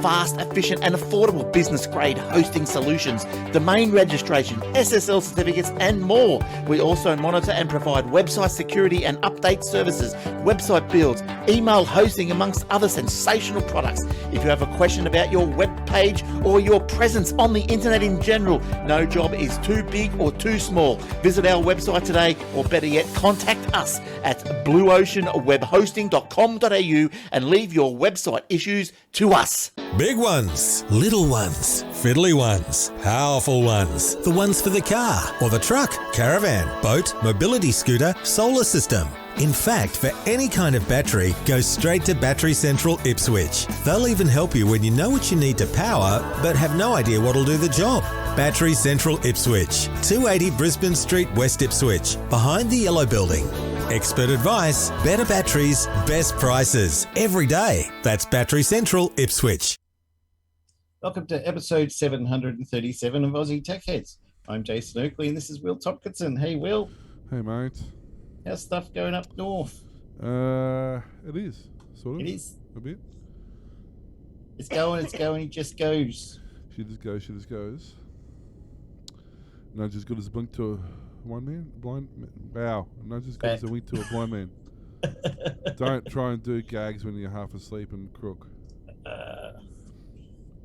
fast, efficient and affordable business-grade hosting solutions, domain registration, SSL certificates and more. We also monitor and provide website security and update services, website builds, email hosting amongst other sensational products. If you have a question about your web page or your presence on the internet in general, no job is too big or too small. Visit our website today, or better yet, contact us at blueoceanwebhosting.com.au and leave your website issues to us. Big ones, little ones, fiddly ones, powerful ones, the ones for the car or the truck, caravan, boat, mobility scooter, solar system. In fact, for any kind of battery, go straight to Battery Central Ipswich. They'll even help you when you know what you need to power, but have no idea what'll do the job. Battery Central Ipswich, 280 Brisbane Street, West Ipswich, behind the Yellow Building. Expert advice, better batteries, best prices, every day. That's Battery Central Ipswich. Welcome to episode 737 of Aussie Tech Heads. I'm Jason Oakley and this is Will Tompkinson. Hey, Will. Hey, mate. How's stuff going up north? It is, sort of. It is. A bit. It's going, it just goes. She just goes. Not as good as a blink to a blind man. Wow. Not as good as a wink to a blind man. Don't try and do gags when you're half asleep and crook.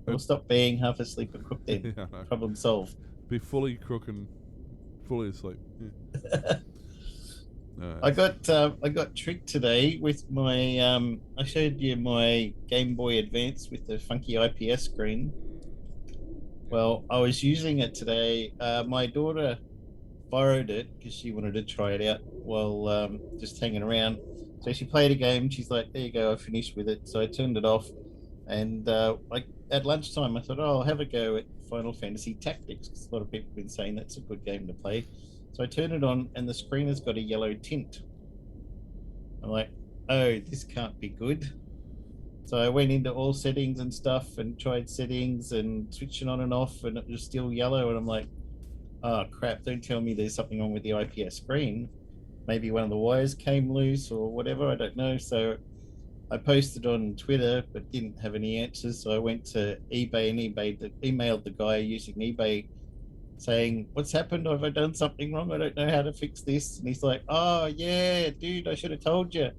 We'll stop being half asleep and crook then. Yeah, Problem solved. Be fully crook and fully asleep. Yeah. I got tricked today with my I showed you my Game Boy Advance with the funky IPS screen. Well, I was using it today. My daughter borrowed it because she wanted to try it out while just hanging around. So she played a game. She's like, "There you go, I finished with it." So I turned it off, and at lunchtime I thought, "Oh, I'll have a go at Final Fantasy Tactics." 'Cause a lot of people have been saying that's a good game to play. So I turn it on and the screen has got a yellow tint. I'm like, oh, this can't be good. So I went into all settings and stuff and tried settings and switching on and off, and it was still yellow. And I'm like, oh crap, don't tell me there's something wrong with the IPS screen. Maybe one of the wires came loose or whatever, I don't know. So I posted on Twitter but didn't have any answers. So I went to eBay and emailed the guy using eBay saying, what's happened? Have I done something wrong? I don't know how to fix this. And he's like, oh yeah, dude, I should have told you.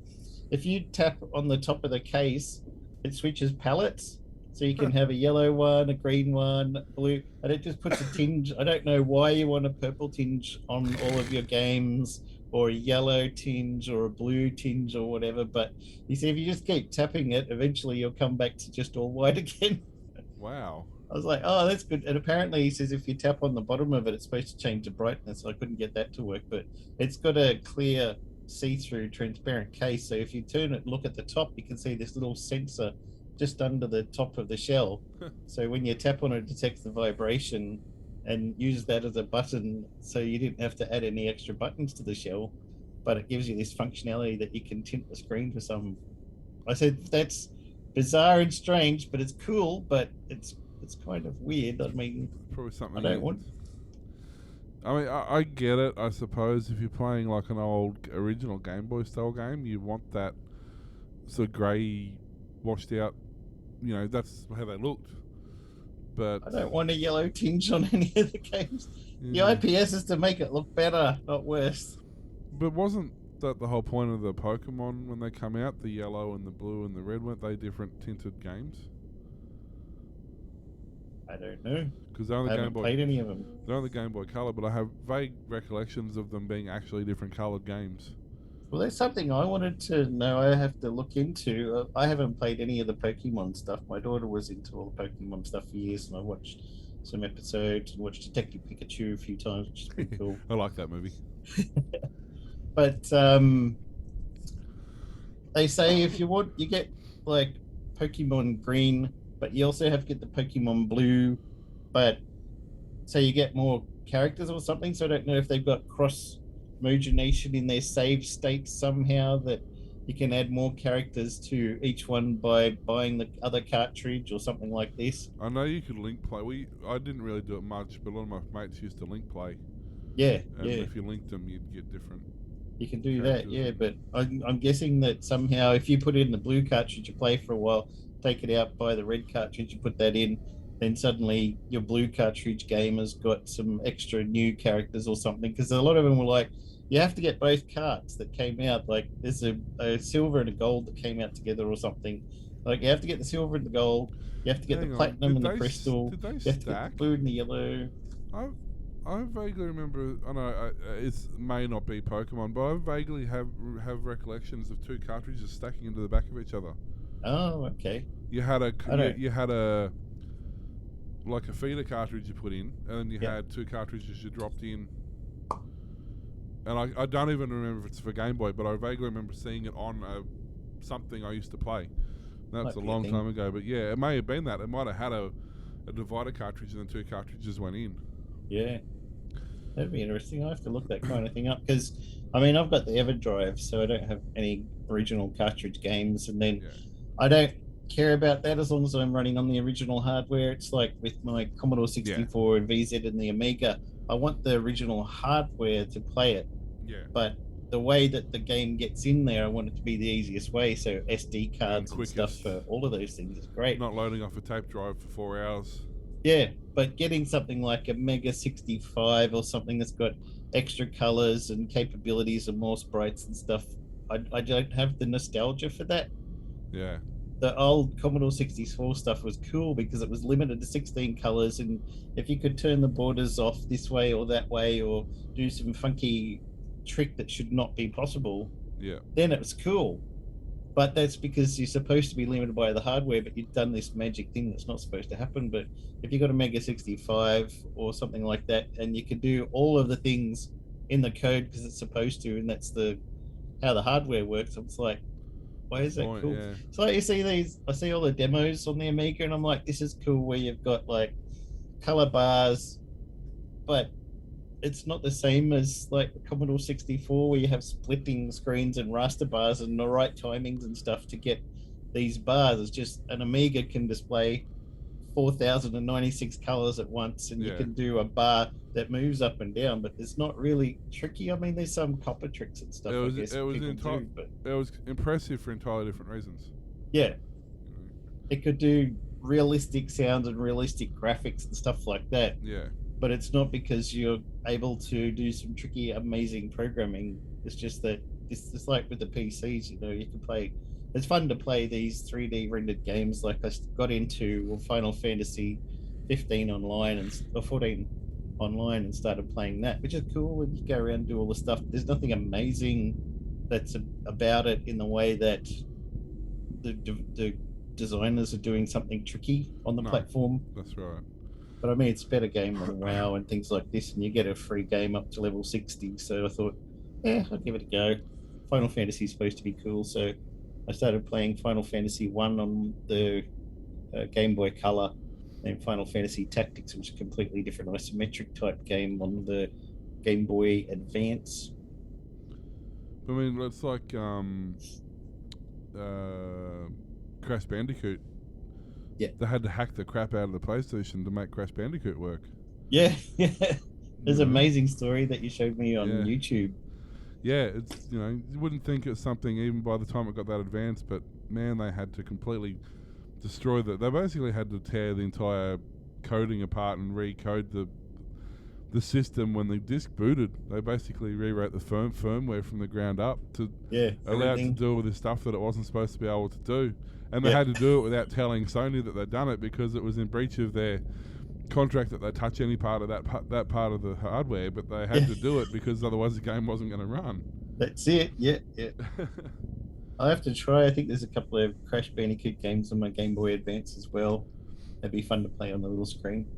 If you tap on the top of the case, it switches palettes. So you can have a yellow one, a green one, blue, and it just puts a tinge. I don't know why you want a purple tinge on all of your games, or a yellow tinge or a blue tinge or whatever. But you see, if you just keep tapping it, eventually you'll come back to just all white again. Wow. I was like, oh, that's good. And apparently he says if you tap on the bottom of it, it's supposed to change the brightness. I couldn't get that to work, but it's got a clear, see-through, transparent case. So if you turn it, look at the top, you can see this little sensor just under the top of the shell. So when you tap on it, it detects the vibration and uses that as a button. So you didn't have to add any extra buttons to the shell, but it gives you this functionality that you can tint the screen for some. I said, that's bizarre and strange, but it's cool, but it's kind of weird. I mean, probably something I don't want. I mean, I get it. I suppose if you're playing like an old original Game Boy style game, you want that sort of grey, washed out. You know, that's how they looked. But I don't want a yellow tinge on any of the games. Yeah. The IPS is to make it look better, not worse. But wasn't that the whole point of the Pokemon when they come out? The yellow and the blue and the red, weren't they different tinted games? I don't know. Because I haven't played any of them. They're on the Game Boy Color, but I have vague recollections of them being actually different coloured games. Well, that's something I wanted to know. I have to look into. I haven't played any of the Pokemon stuff. My daughter was into all the Pokemon stuff for years, and I watched some episodes and watched Detective Pikachu a few times, which is pretty cool. I like that movie. But they say if you want, you get like Pokemon Green, but you also have to get the Pokemon Blue, but so you get more characters or something. So I don't know if they've got cross-mogenation in their save states somehow, that you can add more characters to each one by buying the other cartridge or something like this. I know you could link play. I didn't really do it much, but a lot of my mates used to link play. Yeah, and yeah. if you linked them, you'd get different. You can do that, yeah. But I'm guessing that somehow if you put in the blue cartridge, you play for a while, take it out, buy the red cartridge, and put that in. Then suddenly your blue cartridge game has got some extra new characters or something. Because a lot of them were like, you have to get both carts that came out. Like there's a silver and a gold that came out together or something. Like you have to get the silver and the gold. You have to get Hang the on, platinum and the crystal. Did they You have to get the stack? blue and the yellow. I vaguely remember. I know it may not be Pokemon, but I vaguely have recollections of two cartridges stacking into the back of each other. Oh, okay. You had a like a feeder cartridge you put in, and then you had two cartridges you dropped in. And I don't even remember if it's for Game Boy, but I vaguely remember seeing it on something I used to play. That's a long time ago, but yeah, it may have been that. It might have had a divider cartridge and then two cartridges went in. Yeah, that'd be interesting. I have to look that kind of thing up because, I mean, I've got the EverDrive, so I don't have any original cartridge games, and then I don't care about that as long as I'm running on the original hardware. It's like with my Commodore 64 and VZ and the Amiga, I want the original hardware to play it. Yeah. But the way that the game gets in there, I want it to be the easiest way. So SD cards and stuff for all of those things is great. Not loading off a tape drive for 4 hours. Yeah, but getting something like a Mega 65 or something that's got extra colors and capabilities and more sprites and stuff, I don't have the nostalgia for that. Yeah. The old Commodore 64 stuff was cool because it was limited to 16 colors, and if you could turn the borders off this way or that way or do some funky trick that should not be possible, then it was cool. But that's because you're supposed to be limited by the hardware, but you've done this magic thing that's not supposed to happen. But if you've got a Mega 65 or something like that, and you can do all of the things in the code because it's supposed to, and that's how the hardware works, it's like, why is that cool? Yeah. So like, I see all the demos on the Amiga, and I'm like, this is cool where you've got like color bars, but it's not the same as like the Commodore 64 where you have splitting screens and raster bars and the right timings and stuff to get these bars. It's just an Amiga can display 4,096 colors at once, and you can do a bar that moves up and down, but it's not really tricky. I mean, there's some copper tricks and stuff. It was impressive for entirely different reasons. Yeah. It could do realistic sounds and realistic graphics and stuff like that. Yeah. But it's not because you're able to do some tricky, amazing programming. It's just that it's like with the PCs, you can play. It's fun to play these 3D rendered games. Like I got into Final Fantasy 15 online or 14 online and started playing that, which is cool. And you go around and do all the stuff. There's nothing amazing that's about it in the way that the designers are doing something tricky on the platform. That's right. But I mean, it's a better game than WoW and things like this, and you get a free game up to level 60. So I thought, I'll give it a go. Final Fantasy is supposed to be cool, so I started playing Final Fantasy 1 on the Game Boy Color, and Final Fantasy Tactics, which is a completely different isometric type game on the Game Boy Advance. I mean, it's like Crash Bandicoot. Yeah. They had to hack the crap out of the PlayStation to make Crash Bandicoot work. Yeah. There's an amazing story that you showed me on YouTube. Yeah, it's, you wouldn't think it's something even by the time it got that advanced, but man, they had to completely destroy that. They basically had to tear the entire coding apart and recode the system when the disc booted. They basically rewrote the firmware from the ground up to allow it to do all this stuff that it wasn't supposed to be able to do. And they had to do it without telling Sony that they'd done it because it was in breach of their contract that they touch any part of that part of the hardware, but they had to do it because otherwise the game wasn't going to run. That's it. Yeah. I have to try. I think there's a couple of Crash Bandicoot games on my Game Boy Advance as well. That'd be fun to play on the little screen.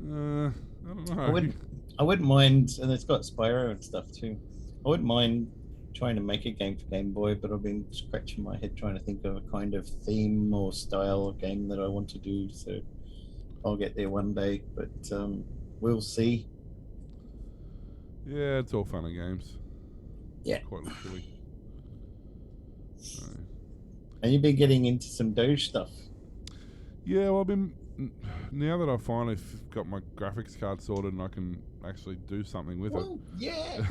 I don't know. I wouldn't mind, and it's got Spyro and stuff too. I wouldn't mind trying to make a game for Game Boy, but I've been scratching my head trying to think of a kind of theme or style of game that I want to do. So I'll get there one day, but we'll see. Yeah, it's all fun and games. Yeah. Quite literally. So. And you've been getting into some Doge stuff. Yeah, well, now that I've finally got my graphics card sorted and I can actually do something with it. Yeah.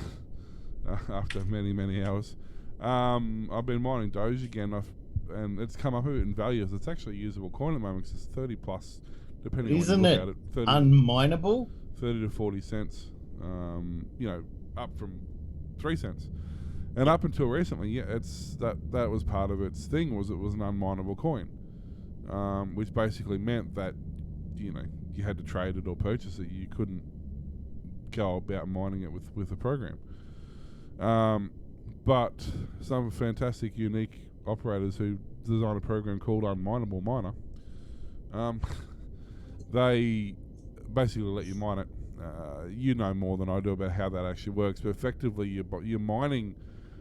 After many hours, I've been mining Doge again. and it's come up a bit in value. It's actually a usable coin at the moment. 'Cause it's 30 plus, depending Isn't on when you it look at it. 30, unmineable? 30 to 40 cents. Up from 3 cents. And up until recently, it's that was part of its thing, was it was an unmineable coin, which basically meant that you had to trade it or purchase it. You couldn't go about mining it with a program. But some fantastic, unique operators who designed a program called Unmineable Miner, they basically let you mine it. You know more than I do about how that actually works, but effectively you're mining,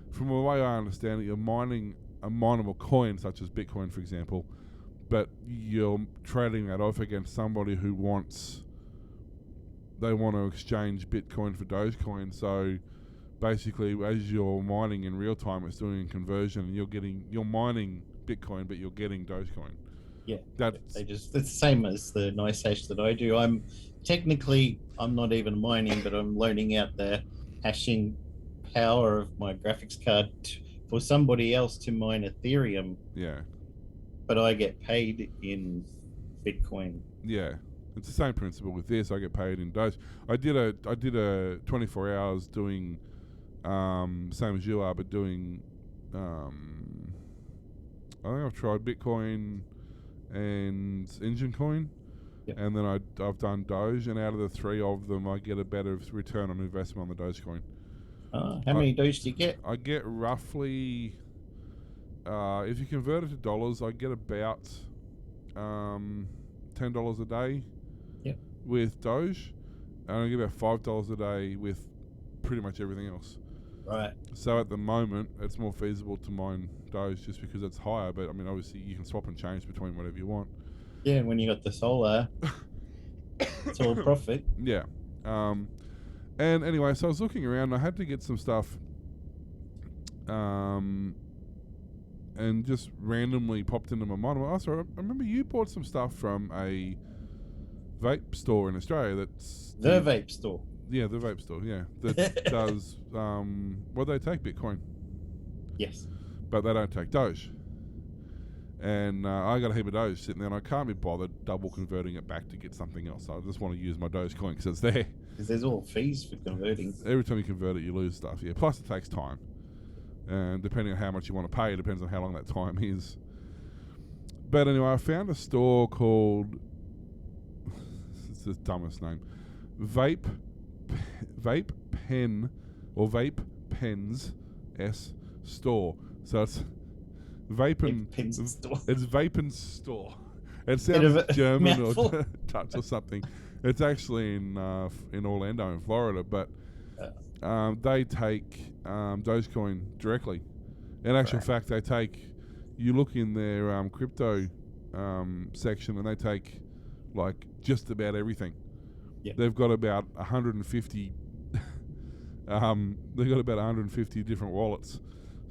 from the way I understand it, you're mining a mineable coin such as Bitcoin, for example, but you're trading that off against somebody who they want to exchange Bitcoin for Dogecoin. So basically, as you're mining in real time, it's doing a conversion, and you're mining Bitcoin, but you're getting Dogecoin. Yeah, it's the same as the nice hash that I do. I'm not even mining, but I'm loaning out the hashing power of my graphics card for somebody else to mine Ethereum. Yeah. But I get paid in Bitcoin. Yeah. It's the same principle with this. I get paid in Doge. I did a 24 hours doing same as you are, but doing I think I've tried Bitcoin and Engine Coin, and then I've done Doge, and out of the three of them, I get a better return on investment on the Dogecoin. How many Doge do you get? I get roughly, if you convert it to dollars, I get about $10 a day with Doge, and I get about $5 a day with pretty much everything else. Right. So at the moment, it's more feasible to mine Doge just because it's higher, but I mean, obviously, you can swap and change between whatever you want. Yeah, when you got the solar, it's all profit. Yeah. And anyway, so I was looking around, and I had to get some stuff, and just randomly popped into my mind. Well, I remember you bought some stuff from a vape store in Australia. That's the vape store. Yeah, the vape store. Yeah, that does. They take Bitcoin. Yes. But they don't take Doge. And I got a heap of Doge sitting there, and I can't be bothered double converting it back to get something else. So I just want to use my Dogecoin because it's there. Because there's all fees for converting. Every time you convert it, you lose stuff. Yeah. Plus, it takes time. And depending on how much you want to pay, it depends on how long that time is. But anyway, I found a store called... it's the dumbest name. Vape Pen, or Vape Pens S store. So it's it's Vapen's store. It sounds German or Dutch or something. It's actually in Orlando, in Florida, but they take Dogecoin directly. In actual fact, they take. You look in their crypto section, and they take like just about everything. Yep. They've got about 150. They've got about 150 different wallets.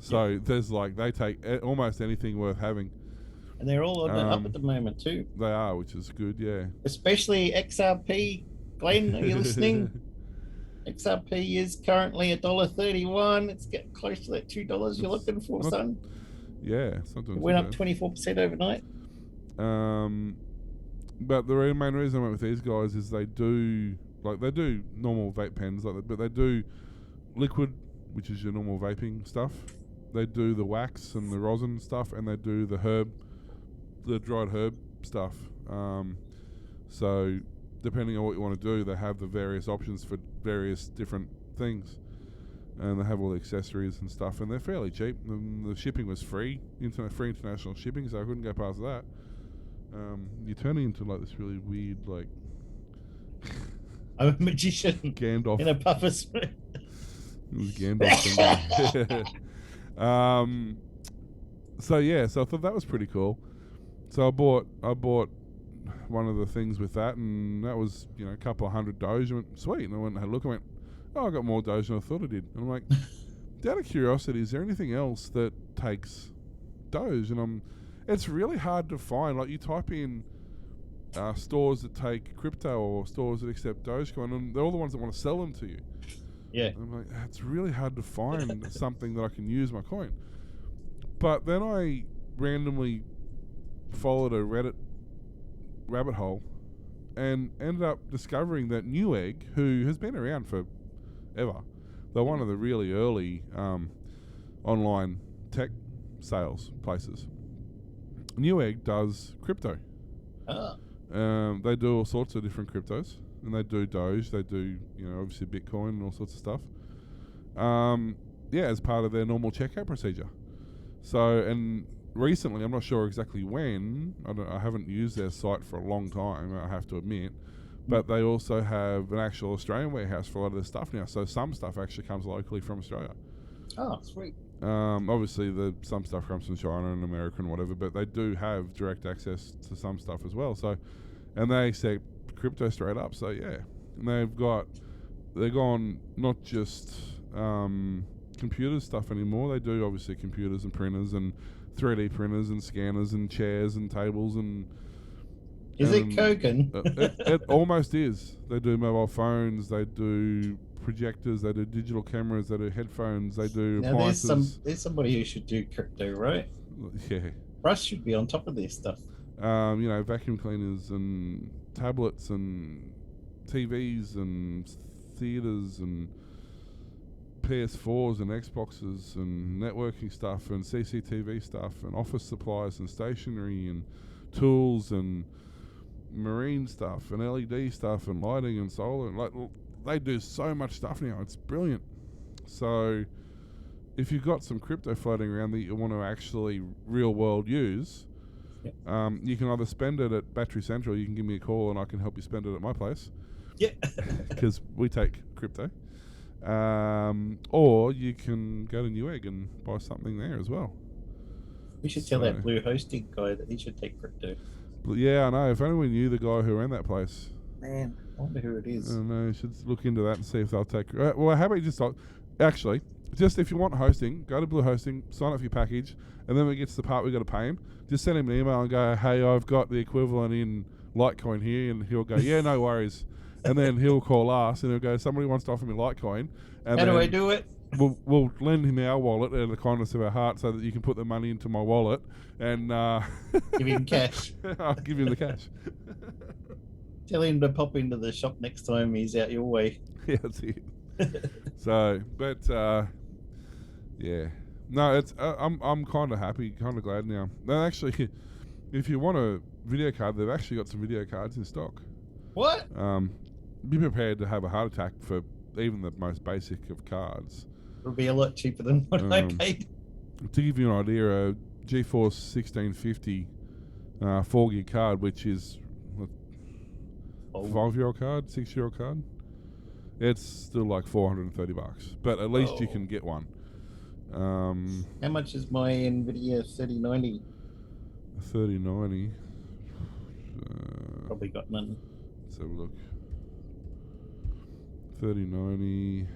So there's they take almost anything worth having. And they're all up at the moment too. They are, which is good, yeah. Especially XRP. Glenn, are you listening? XRP is currently $1.31. It's getting close to that $2 you're looking for, son. Yeah, it's not doing It went up 24% overnight. But the main reason I went with these guys is they do normal vape pens, but they do liquid, which is your normal vaping stuff. They do the wax and the rosin stuff, and they do the dried herb stuff. So depending on what you want to do, they have the various options for various different things. And they have all the accessories and stuff, and they're fairly cheap. And the shipping was free international shipping, so I couldn't go past that. You're turning into this really weird, I'm a magician. Gandalf. In a puffer suit. It was Gandalf. So I thought that was pretty cool. So I bought one of the things with that, and that was a couple of $100 Doge. I went, sweet. And I went and had a look. I went, oh, I got more Doge than I thought I did. And I'm like, out of curiosity, is there anything else that takes Doge? And it's really hard to find. You type in stores that take crypto or stores that accept Dogecoin, and they're all the ones that want to sell them to you. Yeah. And I'm like, it's really hard to find something that I can use my coin. But then I randomly followed a Reddit rabbit hole and ended up discovering that Newegg, who has been around for ever, they're one of the really early online tech sales places. Newegg does crypto. They do all sorts of different cryptos, and they do Doge, they do, obviously Bitcoin and all sorts of stuff. As part of their normal checkout procedure. So, and recently, I'm not sure exactly when, I haven't used their site for a long time, I have to admit, but they also have an actual Australian warehouse for a lot of their stuff now. So some stuff actually comes locally from Australia. Oh, sweet. Obviously, some stuff comes from China and America and whatever, but they do have direct access to some stuff as well. So, and they accept crypto straight up. So yeah, and they're gone not just computers stuff anymore. They do obviously computers and printers and 3D printers and scanners and chairs and tables and. Is it Kogan? It almost is. They do mobile phones. They do projectors. They do digital cameras. They do headphones. They do Now appliances. there's somebody who should do crypto, right? Yeah. Russ should be on top of this stuff. Vacuum cleaners and tablets and TVs and theaters and PS4s and Xboxes and networking stuff and CCTV stuff and office supplies and stationery and tools and marine stuff and LED stuff and lighting and solar. And they do so much stuff now. It's brilliant. So if you've got some crypto floating around that you want to actually real world use, you can either spend it at Battery Central. You can give me a call and I can help you spend it at my place. Yeah. Because we take crypto. Or you can go to Newegg and buy something there as well. We should tell that Blue Hosting guy that he should take crypto. But yeah, I know. If only we knew the guy who ran that place. Man, I wonder who it is. I know. You should look into that and see if they'll take. Well, how about you just actually, just if you want hosting, go to Blue Hosting, sign up for your package, and then when it gets to the part we got to pay him, just send him an email and go, "Hey, I've got the equivalent in Litecoin here," and he'll go, "Yeah, no worries." And then he'll call us and he'll go, "Somebody wants to offer me Litecoin." And how do I do it? We'll lend him our wallet out of the kindness of our heart so that you can put the money into my wallet and give him cash. I'll give him the cash. Tell him to pop into the shop next time he's out your way. Yeah, that's it. So, but yeah, no, it's I'm kind of happy, kind of glad now. No, actually, if you want a video card, they've actually got some video cards in stock. What? Be prepared to have a heart attack for even the most basic of cards. It'll be a lot cheaper than what I paid. To give you an idea, a GeForce 1650 4 gig card, which is a 5-year-old card, 6-year-old card, it's still like $430, but at least you can get one. How much is my NVIDIA 3090? 3090. Probably got none. Let's have a look. 3090.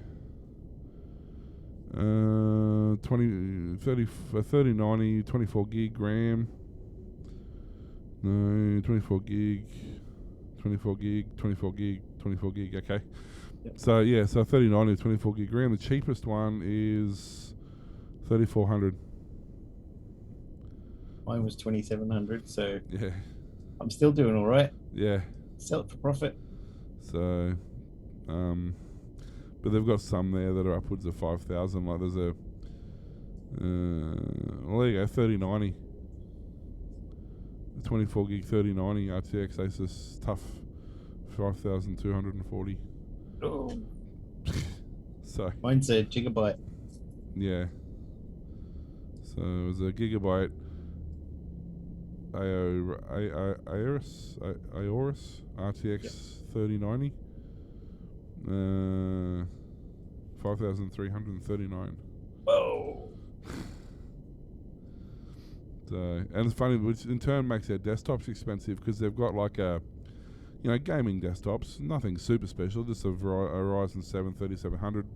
3090, 24 gig RAM. No, 24 gig, 24 gig, 24 gig, 24 gig. Okay. Yep. So yeah, so 3090, 24 gig RAM. The cheapest one is 3400. Mine was 2700, so yeah, I'm still doing all right. Yeah. Sell it for profit. So, but they've got some there that are upwards of 5,000. Like there's a, well there you go, 3090. The 24 gig 3090 RTX Asus TUF 5,240. Oh. So. Mine's a gigabyte. Yeah. So it was a gigabyte Aorus RTX 3090. 5,339. Whoa. So, and it's funny, which in turn makes their desktops expensive because they've got like a, gaming desktops, nothing super special, just a Ryzen 7 3700,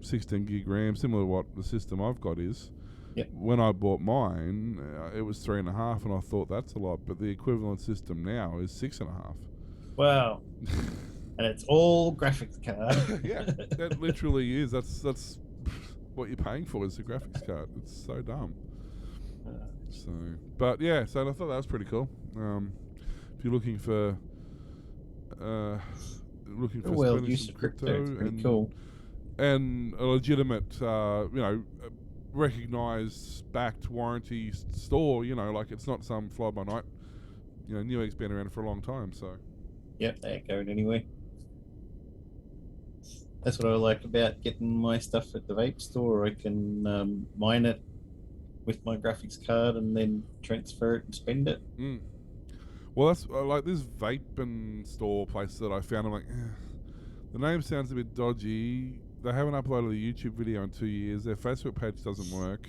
16 gig RAM, similar to what the system I've got is. Yep. When I bought mine, it was 3.5, and I thought that's a lot, but the equivalent system now is 6.5. Wow. And it's all graphics card. Yeah, that literally is. That's what you're paying for is a graphics card. It's so dumb. So, but yeah, so I thought that was pretty cool. If you're looking for Well, spending use some of crypto. crypto It's pretty and cool. and a legitimate, recognized, backed warranty store, like it's not some fly by night. Newegg's been around for a long time, so. Yep, they ain't going anywhere. That's what I like about getting my stuff at the vape store. I can mine it with my graphics card and then transfer it and spend it. Mm. Well, that's like this vape and store place that I found. I'm like, the name sounds a bit dodgy. They haven't uploaded a YouTube video in 2 years. Their Facebook page doesn't work.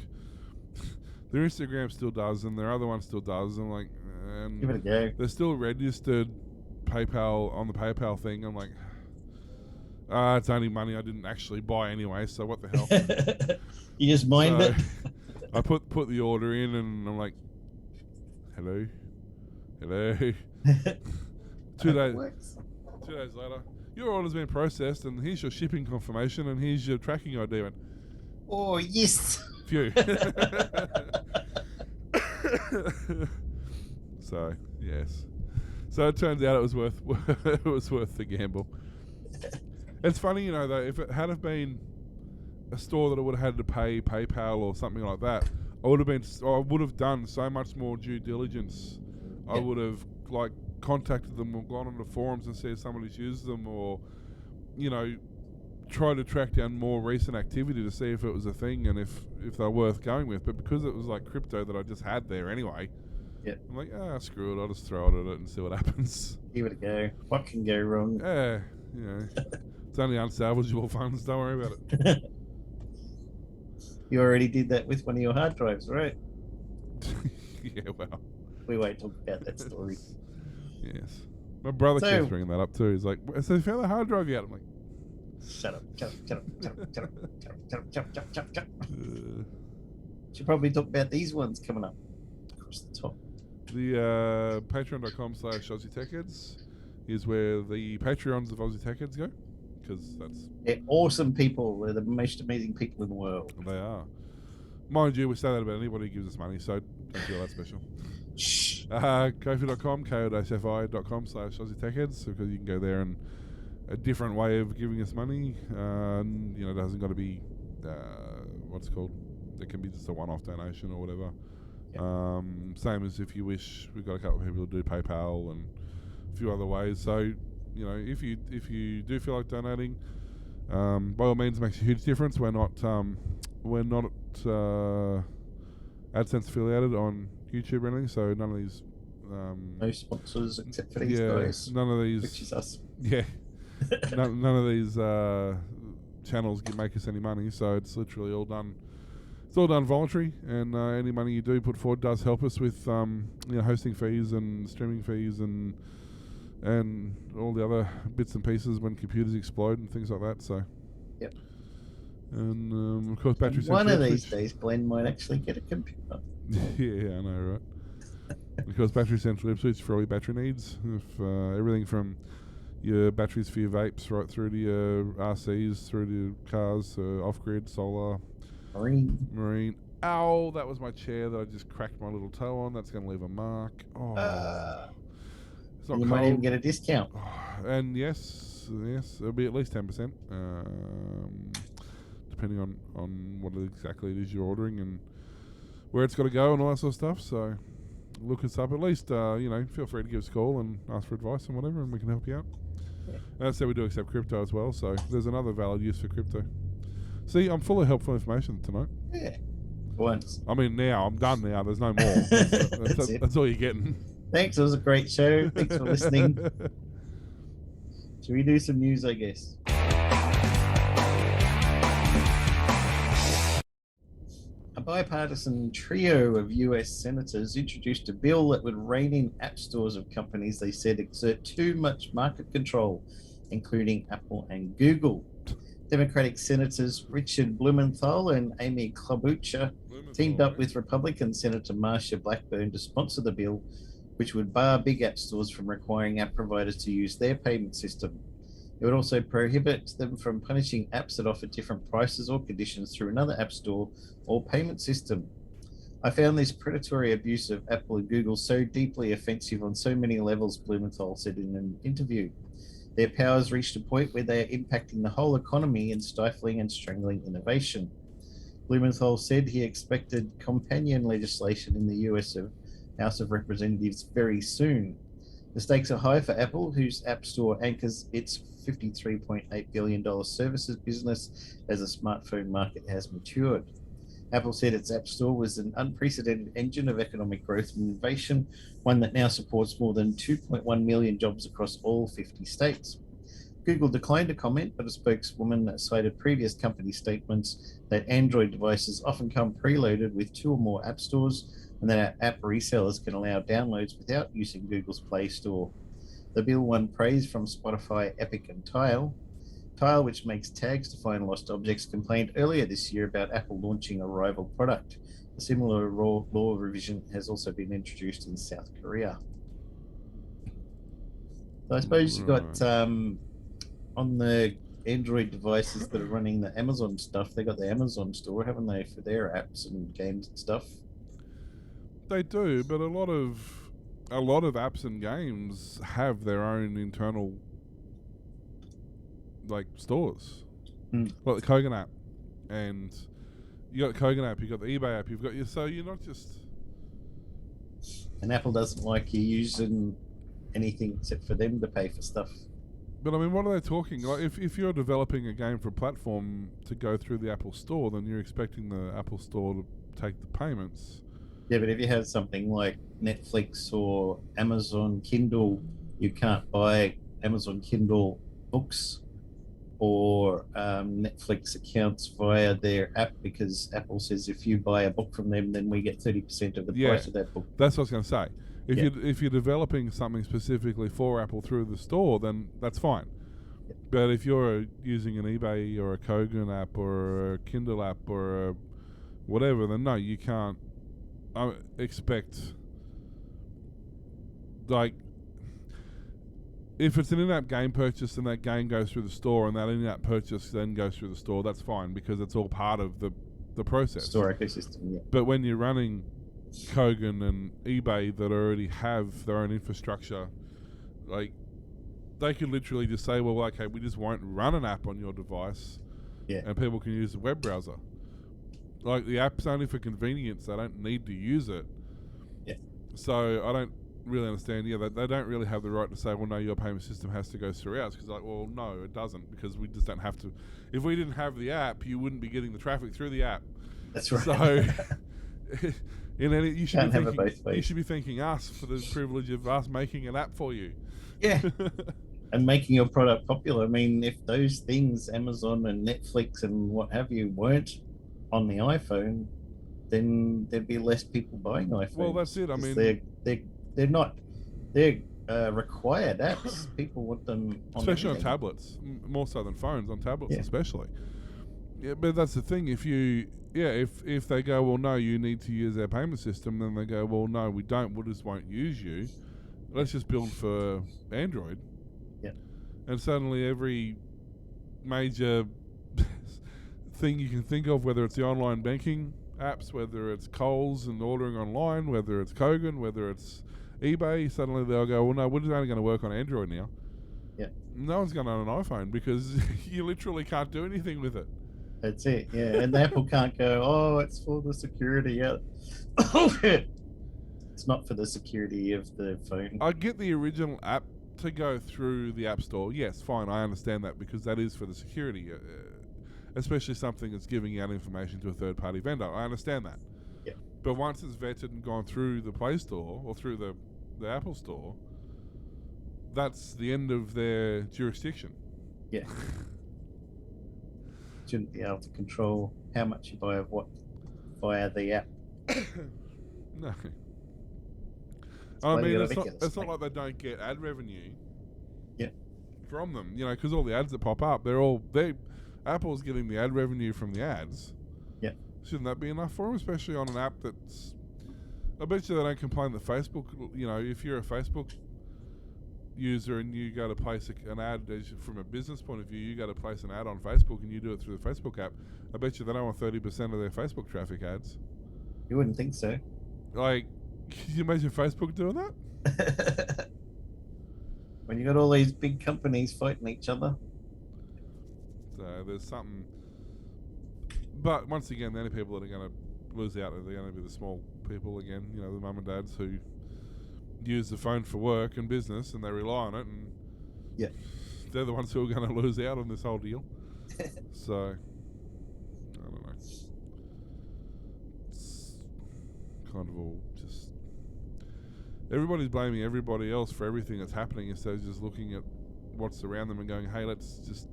Their Instagram still does, and their other one still does. I'm like, and Give it a go. they're still registered PayPal on the PayPal thing. I'm like, it's only money I didn't actually buy anyway, so what the hell? You just mined it. I put the order in, and I'm like, hello. 2 days. Works. 2 days later, your order's been processed, and here's your shipping confirmation, and here's your tracking ID. I went, Oh, yes. phew. So yes. So it turns out it was worth the gamble. It's funny, though, if it had have been a store that I would have had to pay PayPal or something like that, I would have done so much more due diligence. I would have contacted them or gone on the forums and see if somebody's used them, or try to track down more recent activity to see if it was a thing and if they're worth going with. But because it was like crypto that I just had there anyway, I'm like, screw it, I'll just throw it at it and see what happens. Give it a go. What can go wrong? Yeah, it's only unsalvageable funds, don't worry about it. You already did that with one of your hard drives, right? Yeah, well. We won't talk about that story. Yes. My brother keeps bringing that up too. He's like, so you found the hard drive yet? I'm like, shut up. Should probably talk about these ones coming up across the top. The patreon.com/Aussie Tech Heads is where the Patreons of Aussie Tech Heads go, because they're awesome people. They're the most amazing people in the world. They are. Mind you, we say that about anybody who gives us money, so don't feel that special. Shh. Ko-fi.com, ko-fi.com/Aussie Tech Heads, because you can go there, and a different way of giving us money. It hasn't got to be what's it called. It can be just a one-off donation or whatever. Yep. Same as if you wish. We've got a couple of people who do PayPal and a few other ways. So if you do feel like donating, by all means, it makes a huge difference. We're not AdSense affiliated on YouTube or anything, so none of these no sponsors except for these guys. None of these, which is us. Yeah. none of these channels make us any money, so it's literally all done. It's all done voluntary, and any money you do put forward does help us with hosting fees and streaming fees and all the other bits and pieces when computers explode and things like that. So. Yep. And of course, battery. One of these days, Glenn might actually get a computer. Yeah, I know, right? Because Battery Central Ipswich for all your battery needs. If everything from your batteries for your vapes right through to your RCs, through to cars, off-grid, solar, marine. Ow, that was my chair that I just cracked my little toe on. That's going to leave a mark. Oh, it's not you might even get a discount. Oh, and yes, it'll be at least 10%, depending on what exactly it is you're ordering and where it's got to go and all that sort of stuff. So look us up at least. Feel free to give us a call and ask for advice and whatever, and we can help you out. Yeah. As I said, we do accept crypto as well, so there's another valid use for crypto. See, I'm full of helpful information tonight. Yeah. Once. I mean, now I'm done. Now there's no more. That's all you're getting. Thanks. It was a great show. Thanks for listening. Should we do some news? I guess. A bipartisan trio of US senators introduced a bill that would rein in app stores of companies they said exert too much market control, including Apple and Google. Democratic Senators Richard Blumenthal and Amy Klobuchar teamed up with Republican Senator Marsha Blackburn to sponsor the bill, which would bar big app stores from requiring app providers to use their payment system. It would also prohibit them from punishing apps that offer different prices or conditions through another app store or payment system. I found this predatory abuse of Apple and Google so deeply offensive on so many levels, Blumenthal said in an interview. Their powers reached a point where they are impacting the whole economy and stifling and strangling innovation. Blumenthal said he expected companion legislation in the US House of Representatives very soon. The stakes are high for Apple, whose App Store anchors its $53.8 billion services business as the smartphone market has matured. Apple said its App Store was an unprecedented engine of economic growth and innovation, one that now supports more than 2.1 million jobs across all 50 states. Google declined to comment, but a spokeswoman cited previous company statements that Android devices often come preloaded with 2 or more app stores and that app resellers can allow downloads without using Google's Play Store. The bill won praise from Spotify, Epic, and Tile. Tile, which makes tags to find lost objects, complained earlier this year about Apple launching a rival product. A similar law revision has also been introduced in South Korea. So I suppose you got on the Android devices that are running the Amazon stuff, they got the Amazon store, haven't they, for their apps and games and stuff? They do, but a lot of apps and games have their own internal like stores. Like the Kogan app, and you got the Kogan app, you got the eBay app, you've got your, so you're not just. And Apple doesn't like you using anything except for them to pay for stuff. But I mean, what are they talking? Like, if you're developing a game for a platform to go through the Apple Store, then you're expecting the Apple Store to take the payments. Yeah, but if you have something like Netflix or Amazon Kindle, you can't buy Amazon Kindle books or Netflix accounts via their app, because Apple says if you buy a book from them, then we get 30% of the price of that book. That's what I was going to say. If you're developing something specifically for Apple through the store, then that's fine. But if you're using an eBay or a Kogan app or a Kindle app or a whatever, then no, you can't expect, like, if it's an in-app game purchase and that game goes through the store and that in-app purchase then goes through the store, that's fine because it's all part of the process. Store ecosystem, yeah. But when you're running Kogan and eBay that already have their own infrastructure, like, they could literally just say, well, okay, we just won't run an app on your device, and people can use the web browser. Like, the app's only for convenience; they don't need to use it. Yeah. So I don't really understand. Yeah, they don't really have the right to say, well, no, your payment system has to go through ours. Because, like, well, no, it doesn't, because we just don't have to. If we didn't have the app, you wouldn't be getting the traffic through the app. That's right. So. You should be thanking us for the privilege of us making an app for you. Yeah. And making your product popular. I mean, if those things, Amazon and Netflix and what have you, weren't on the iPhone, then there'd be less people buying iPhones. Well, that's it. I mean, they're not required apps. People want them especially on tablets, more so than phones, on tablets especially. Yeah, but that's the thing. If they go, well, no, you need to use our payment system, then they go, well, no, we don't. We just won't use you. Let's just build for Android. Yeah. And suddenly every major thing you can think of, whether it's the online banking apps, whether it's Coles and ordering online, whether it's Kogan, whether it's eBay, suddenly they'll go, well, no, we're just only going to work on Android now. Yeah. No one's going to own an iPhone because you literally can't do anything with it. That's it, yeah. And Apple can't go, oh, it's for the security. Yeah. It's not for the security of the phone. I get the original app to go through the App Store. Yes, fine, I understand that because that is for the security, especially something that's giving out information to a third-party vendor. I understand that. Yeah. But once it's vetted and gone through the Play Store or through the Apple Store, that's the end of their jurisdiction. Yeah. Shouldn't be able to control how much you buy of what via the app. No. I mean, it's not like they don't get ad revenue. Yeah. From them, because all the ads that pop up, Apple's getting the ad revenue from the ads. Yeah. Shouldn't that be enough for them, especially on an app that's? I bet you they don't complain that Facebook. If you're a Facebook user and you go to place an ad from a business point of view, you go to place an ad on Facebook and you do it through the Facebook app. I bet you they don't want 30% of their Facebook traffic ads. You wouldn't think so. Like, can you imagine Facebook doing that? When you got all these big companies fighting each other. So there's something. But once again, the only people that are going to lose out are going to be the small people again. You know, the mum and dads who use the phone for work and business, and they rely on it, and they're the ones who are going to lose out on this whole deal. So I don't know. It's kind of all just everybody's blaming everybody else for everything that's happening instead of just looking at what's around them and going, hey, let's just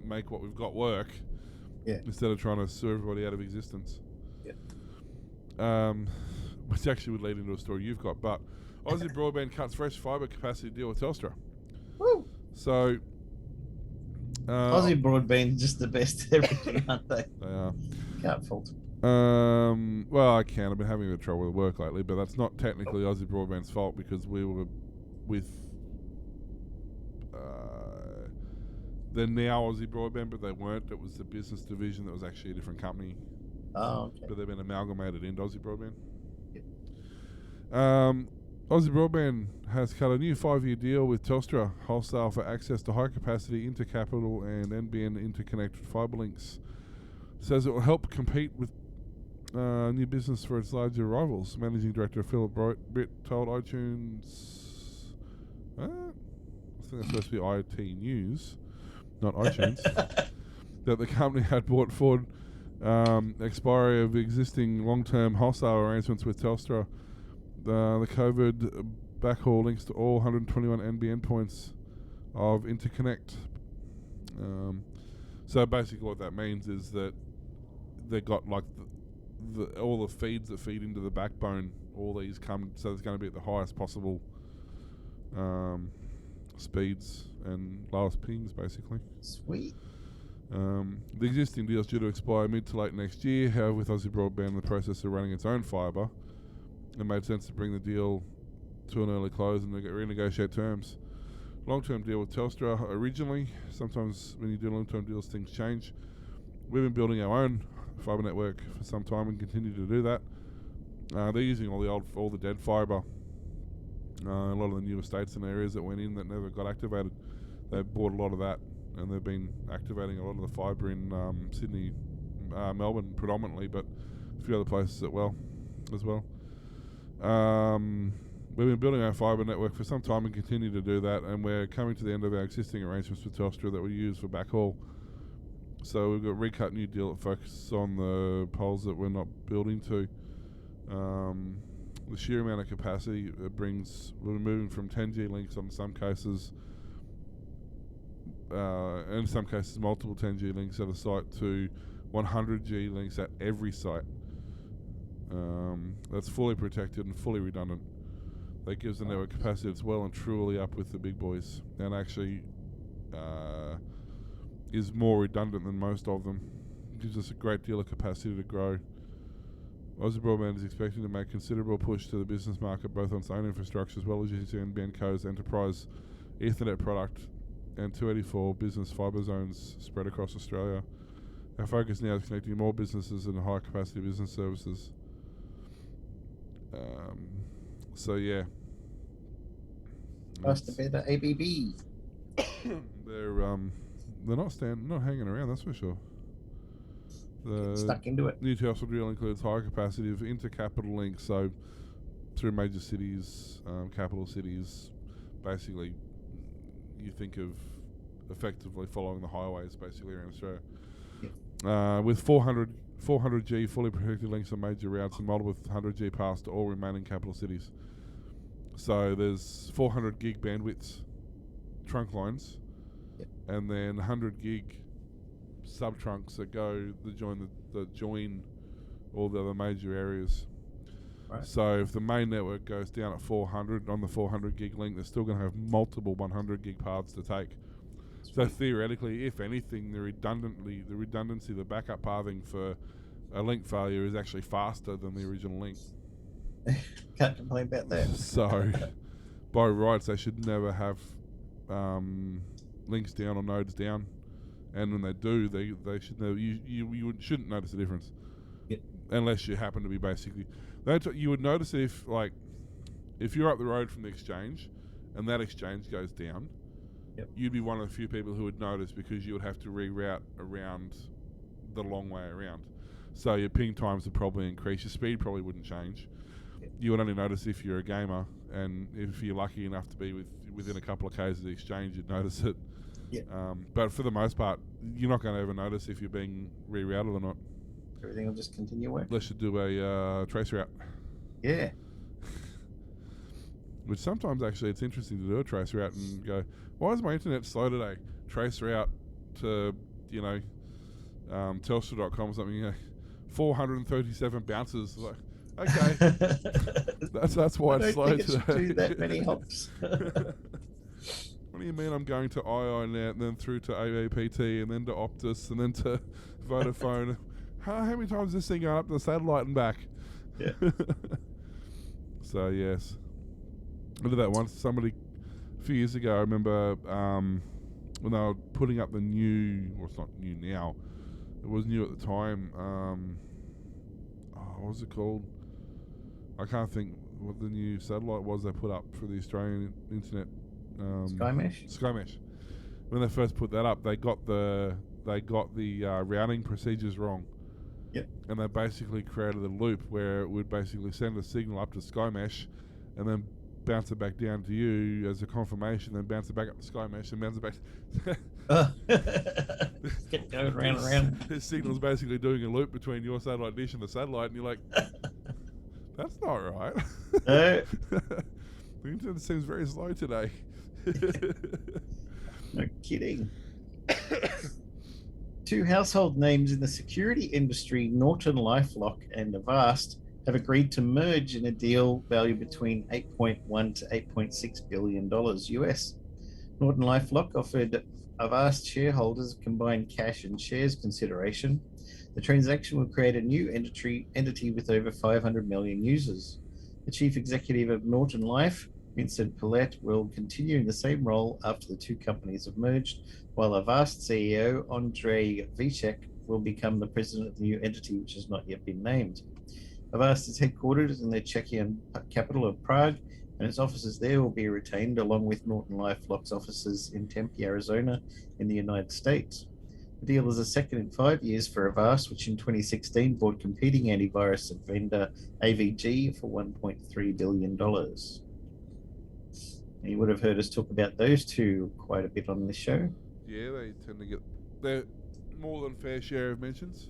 make what we've got work. Yeah. Instead of trying to sue everybody out of existence. Yeah. Which actually would lead into a story you've got. But Aussie Broadband cuts fresh fibre capacity deal with Telstra. Woo! So Aussie Broadband just the best everything, aren't they? They are. Can't fault. Well, I can. I've been having a bit of trouble with work lately, but that's not technically Aussie Broadband's fault because we were with they're now Aussie Broadband, but they weren't. It was the business division that was actually a different company. Oh, okay. But they've been amalgamated into Aussie Broadband. Yep. Aussie Broadband has cut a new 5-year deal with Telstra Wholesale for access to high-capacity intercapital and NBN interconnected fibre links. Says it will help compete with new business for its larger rivals. Managing Director Philip Britt told iTunes... I think that's supposed to be IT News, not iTunes, that the company had brought forward expiry of existing long-term wholesale arrangements with Telstra. The COVID backhaul links to all 121 NBN points of interconnect. So basically what that means is that they got like all the feeds that feed into the backbone, all these come, so it's going to be at the highest possible speeds and lowest pings basically. Sweet. The existing deal is due to expire mid to late next year. However, with Aussie Broadband in the process of running its own fibre, it made sense to bring the deal to an early close and renegotiate terms. Long-term deal with Telstra originally. Sometimes when you do long-term deals, things change. We've been building our own fibre network for some time and continue to do that. They're using all the dead fibre. A lot of the new estates and areas that went in that never got activated. They bought a lot of that, and they've been activating a lot of the fibre in Sydney, Melbourne predominantly, but a few other places as well. We've been building our fibre network for some time and continue to do that, and we're coming to the end of our existing arrangements with Telstra that we use for backhaul. So we've got recut new deal that focuses on the poles that we're not building to. The sheer amount of capacity it brings, we're moving from 10G links on some cases, and in some cases multiple 10G links at a site, to 100G links at every site. That's fully protected and fully redundant. That gives the network capacity that's well and truly up with the big boys, and actually is more redundant than most of them. It gives us a great deal of capacity to grow. Aussie Broadband is expecting to make considerable push to the business market, both on its own infrastructure as well as using NBN Co's enterprise Ethernet product and 284 business fibre zones spread across Australia. Our focus now is connecting more businesses and high capacity business services. So yeah, Supposed to be the ABB. they're not hanging around, that's for sure. The Stuck into it. new Telstra deal includes high capacity of intercapital links, so through major cities, capital cities. Basically, you think of effectively following the highways basically around Australia. With 400G fully protected links on major routes and multiple 100G paths to all remaining capital cities. So there's 400 gig bandwidths, trunk lines, and then 100 gig sub trunks that join all the other major areas. Right. So if the main network goes down at 400 on the 400 gig link, they're still going to have multiple 100 gig paths to take. So theoretically, if anything, the redundancy, the backup pathing for a link failure is actually faster than the original link. Can't complain about that. So, by rights, they should never have links down or nodes down, and when they do, they should never. You shouldn't notice the difference. Yep. unless you happen to be basically. You would notice if you're up the road from the exchange, and that exchange goes down, you'd be one of the few people who would notice, because you would have to reroute around the long way around. So your ping times would probably increase. Your speed probably wouldn't change. You would only notice if you're a gamer, and if you're lucky enough to be within a couple of k's of the exchange, you'd notice it. Yeah. But for the most part, you're not going to ever notice if you're being rerouted or not. Everything will just continue working. Unless you do a trace route. Yeah. Which sometimes actually it's interesting to do a trace route and go, why is my internet slow today? Trace route to, Telstra.com or something, 437 bounces. Like, okay. that's why it's slow today. I don't think it's that many hops. What do you mean I'm going to iiNet and then through to AAPT and then to Optus and then to Vodafone? How many times is this thing going up to the satellite and back? Yeah. So, yes. I did that once. Somebody, a few years ago, I remember when they were putting up the new, well, it's not new now, it was new at the time. What was it called? I can't think what the new satellite was they put up for the Australian internet. Skymesh. When they first put that up, they got the routing procedures wrong. Yep. And they basically created a loop where it would basically send a signal up to Skymesh, and then bounce it back down to you as a confirmation, then bounce it back up to Skymesh, and bounce it back. Get going round and round. This signal's basically doing a loop between your satellite dish and the satellite, and you're like, that's not right. No. The internet seems very slow today. No kidding. Two household names in the security industry, Norton LifeLock and Avast, have agreed to merge in a deal valued between $8.1 to $8.6 billion US. Norton LifeLock offered Avast shareholders a combined cash and shares consideration. The transaction will create a new entity with over 500 million users. The chief executive of Norton Life, Vincent Pilette, will continue in the same role after the two companies have merged, while Avast CEO Andrei Vicek will become the president of the new entity, which has not yet been named. Avast is headquartered in the Czechian capital of Prague, and its offices there will be retained, along with Norton LifeLock's offices in Tempe, Arizona, in the United States. The deal is the second in 5 years for Avast, which in 2016 bought competing antivirus vendor AVG for $1.3 billion. You would have heard us talk about those two quite a bit on this show. Yeah, they tend to get their more than fair share of mentions.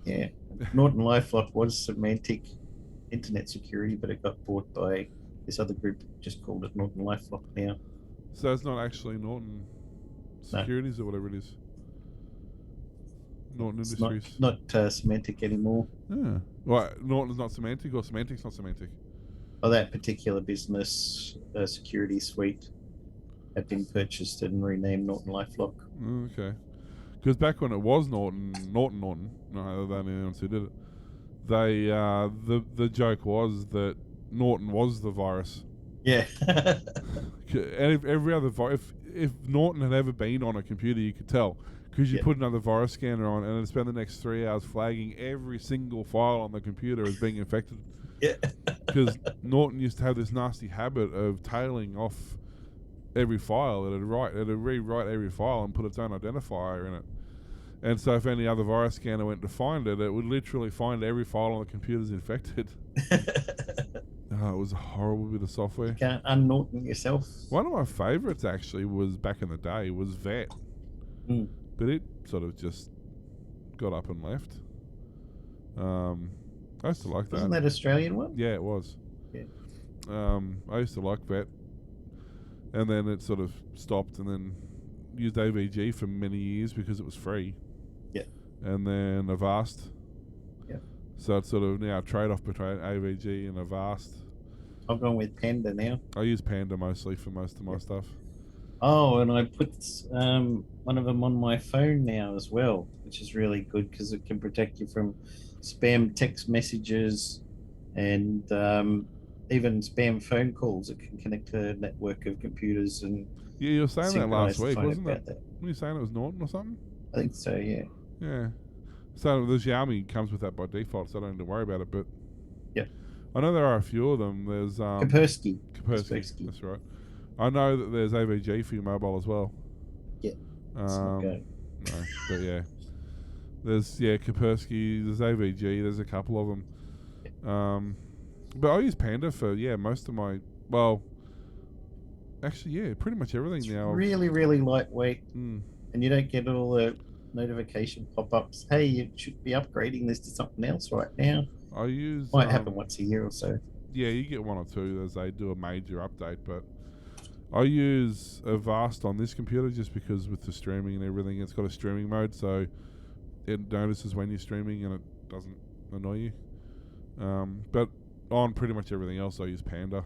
Yeah. Norton LifeLock was Semantic Internet Security, but it got bought by this other group, just called it Norton LifeLock now. So it's not actually Norton Securities or whatever it is. Norton It's Industries. not Semantic anymore. Yeah. Well, Norton's not Semantic, or Semantic's not Semantic? Oh, that particular business security suite had been purchased and renamed Norton LifeLock. Okay. Because back when it was Norton, no, they're the only ones who did it. They the joke was that Norton was the virus. Yeah. And if every other if Norton had ever been on a computer, you could tell, because you put another virus scanner on and it'd spend the next 3 hours flagging every single file on the computer as being infected. Yeah. Because Norton used to have this nasty habit of tailing off every file. It'd rewrite every file and put its own identifier in it. And so if any other virus scanner went to find it, it would literally find every file on the computer's infected. Oh, it was a horrible bit of software. You can't un-Norton yourself. One of my favourites actually was, back in the day, was VET. Mm. But it sort of just got up and left. I used to like that. Wasn't that Australian one? Yeah, it was. Yeah. I used to like VET. And then it sort of stopped, and then used AVG for many years because it was free. Yeah. And then Avast. Yeah. So it's sort of now a trade-off between AVG and Avast. I've gone with Panda now. I use Panda mostly for most of my stuff. Oh, and I put one of them on my phone now as well, which is really good because it can protect you from spam text messages and even spam phone calls. It can connect to a network of computers and. Yeah, you were saying that last week, wasn't it? That. Were you saying it was Norton or something? I think so. Yeah. Yeah. So the Xiaomi comes with that by default, so I don't need to worry about it. But Yep. I know there are a few of them. There's Kaspersky. Kaspersky. That's right. I know that there's AVG for your mobile as well. Yeah. It's not going. No, but yeah, there's Kaspersky. There's AVG. There's a couple of them. But I use Panda for most of my actually pretty much everything It's now. really, really lightweight, Mm. and you don't get all the notification pop-ups. Hey, you should be upgrading this to something else right now. I use Might happen once a year or so. Yeah, you get one or two as they do a major update, but I use Avast on this computer just because with the streaming and everything, it's got a streaming mode, so it notices when you're streaming and it doesn't annoy you. But on pretty much everything else, I use Panda.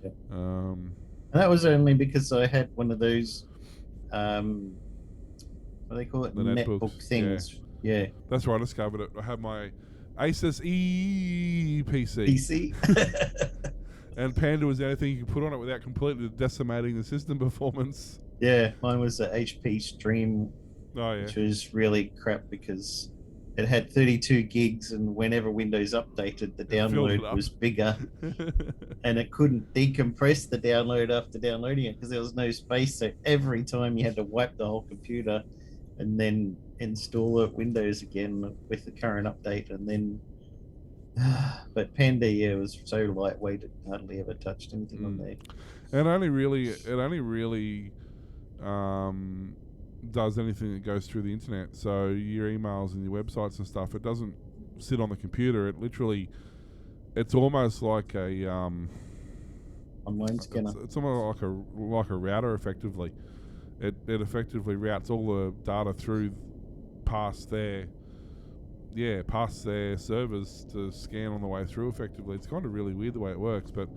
Yeah. Um, And that was only because I had one of those, what do they call it? The netbooks, things. Yeah. that's where I discovered it. I have my Asus PC. And Panda was the only thing you could put on it without completely decimating the system performance. Yeah, mine was the HP Stream, Oh, yeah. which was really crap because it had 32 gigs, and whenever Windows updated, the filled it download up. was bigger, and it couldn't decompress the download after downloading it because there was no space. So every time you had to wipe the whole computer and then install it Windows again with the current update, and then. But Panda, it was so lightweight it hardly ever touched anything on there. It only really does anything that goes through the internet. So your emails and your websites and stuff, it doesn't sit on the computer. It literally, it's almost like a Online scanner. It's almost like a router. Effectively, it effectively routes all the data through past their servers to scan on the way through effectively. It's kind of really weird the way it works, but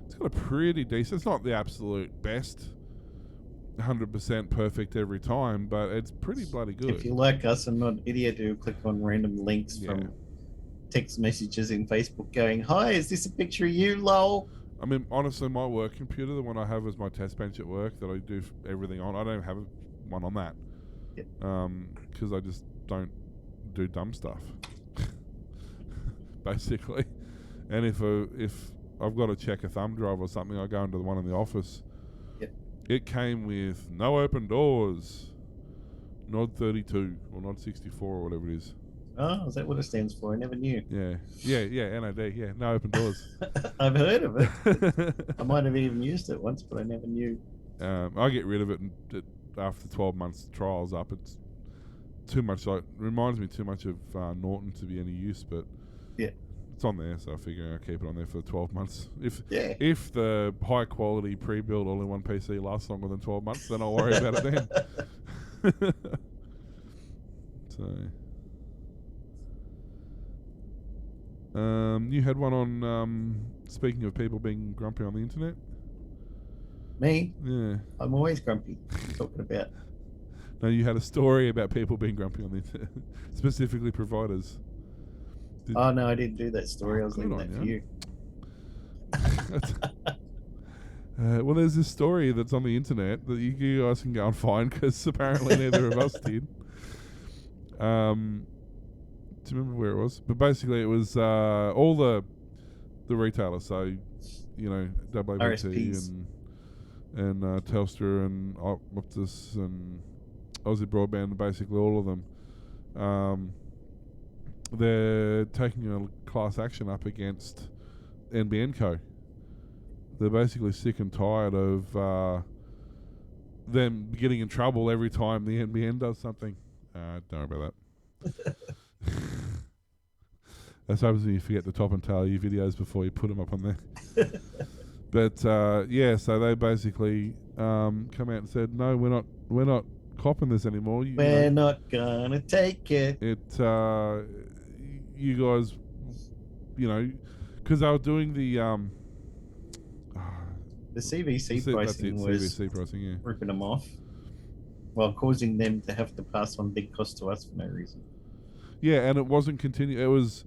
it's got a pretty decent, it's not the absolute best 100% perfect every time, but it's pretty bloody good. If you're like us and not an idiot who click on random links from text messages in Facebook going, hi, is this a picture of you, lol? I mean, honestly, my work computer, the one I have is my test bench at work that I do everything on. I don't have one on that. Because I just don't do dumb stuff, basically. And if I've got to check a thumb drive or something, I go into the one in the office. Yep. It came with no open doors, Nod 32 or Nod 64 or whatever it is. Oh, is that what it stands for? I never knew. Yeah, NOD, no open doors. I've heard of it. I might have even used it once, but I never knew. I get rid of it, and after 12 months trials up, it's too much. Reminds me too much of Norton to be any use, but it's on there, so I figure I'll keep it on there for 12 months. If the high quality pre-built all-in-one PC lasts longer than 12 months, then I'll worry about it then. So, you had one on. Speaking of people being grumpy on the internet. Me? Yeah. I'm always grumpy. Talking about. No, you had a story about people being grumpy on the internet, specifically providers. Oh, no, I didn't do that story. I was leaving that for you. Well, there's this story that's on the internet that you guys can go and find because apparently neither of us did. Do you remember where it was? But basically, it was all the retailers. So, WBT and Telstra and Optus and Aussie Broadband, basically all of them. They're taking a class action up against NBN Co. They're basically sick and tired of them getting in trouble every time the NBN does something. Don't worry about that. That's happens when you forget to top and tail your videos before you put them up on there. But so they basically come out and said, no, we're not copping this anymore. We're not gonna take it. You guys, because they were doing the CVC pricing was CVC pricing, ripping them off, while causing them to have to pass on big costs to us for no reason. Yeah, and it wasn't there was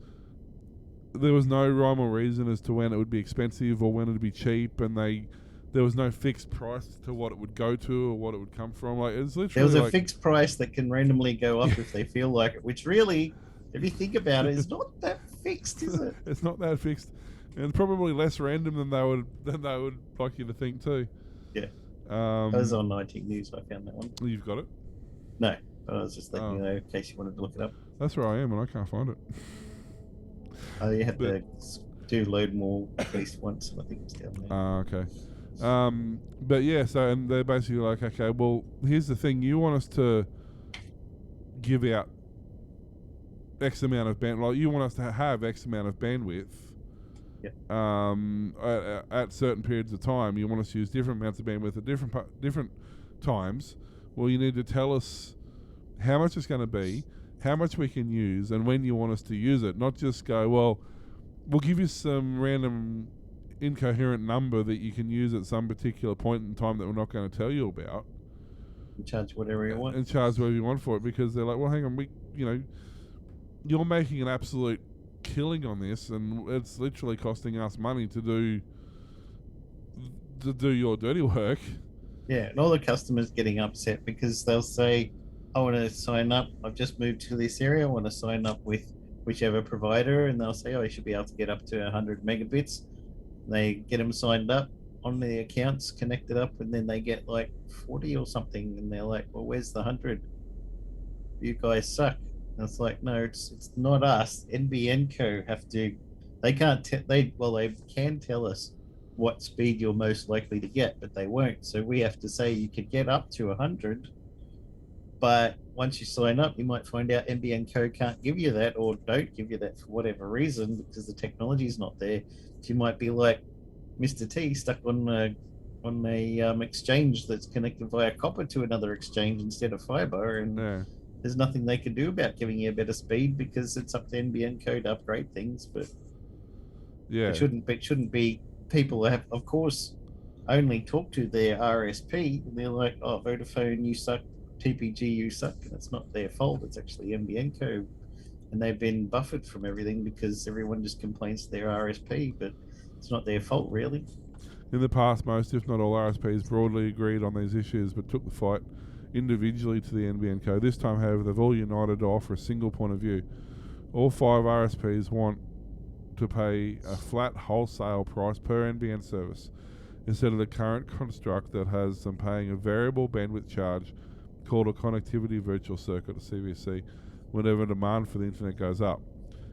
no rhyme or reason as to when it would be expensive or when it would be cheap, and there was no fixed price to what it would go to or what it would come from. Like, it's literally there was a fixed price that can randomly go up if they feel like it, which really If you think about it, it's not that fixed, is it? It's not that fixed, and probably less random than they would like you to think too. Yeah. I was on 19 News. I found that one. You've got it. No, but I was just letting you know in case you wanted to look it up. That's where I am, and I can't find it. Oh, you have to do load more at least once, and I think it's down there. Okay. But yeah, so and they're basically like, okay, well, here's the thing: you want us to give out X amount of like you want us to have X amount of bandwidth. Yeah. At certain periods of time, you want us to use different amounts of bandwidth at different times. Well, you need to tell us how much it's going to be, how much we can use, and when you want us to use it. Not just go, well, we'll give you some random incoherent number that you can use at some particular point in time that we're not going to tell you about. And charge whatever you want. And charge whatever you want for it, because they're like, well, hang on, you're making an absolute killing on this, and it's literally costing us money to do your dirty work. Yeah, and all the customers getting upset because they'll say, I want to sign up, I've just moved to this area, I want to sign up with whichever provider, and they'll say, oh, you should be able to get up to 100 megabits. They get them signed up on the accounts, connected up, and then they get like 40 or something, and they're like, well, where's the 100? You guys suck. And it's like, no, it's not us. NBN Co have to, they can't, they can tell us what speed you're most likely to get, but they won't. So we have to say you could get up to 100, but once you sign up, you might find out NBN Co can't give you that, or don't give you that for whatever reason, because the technology is not there. So you might be like Mr. T, stuck on a exchange that's connected via copper to another exchange instead of fiber, and there's nothing they can do about giving you a better speed, because it's up to NBN Co to upgrade things. But it shouldn't be people have, of course, only talk to their RSP, and they're like, oh, Vodafone, you suck, TPG, you suck, and it's not their fault. It's actually NBN Co, and they've been buffered from everything because everyone just complains to their RSP, but it's not their fault, really. In the past, most, if not all, RSPs broadly agreed on these issues, but took the fight individually to the NBN Co. This time, however, they've all united to offer a single point of view. All 5 RSPs want to pay a flat wholesale price per NBN service instead of the current construct that has them paying a variable bandwidth charge called a connectivity virtual circuit, or CVC, whenever demand for the internet goes up.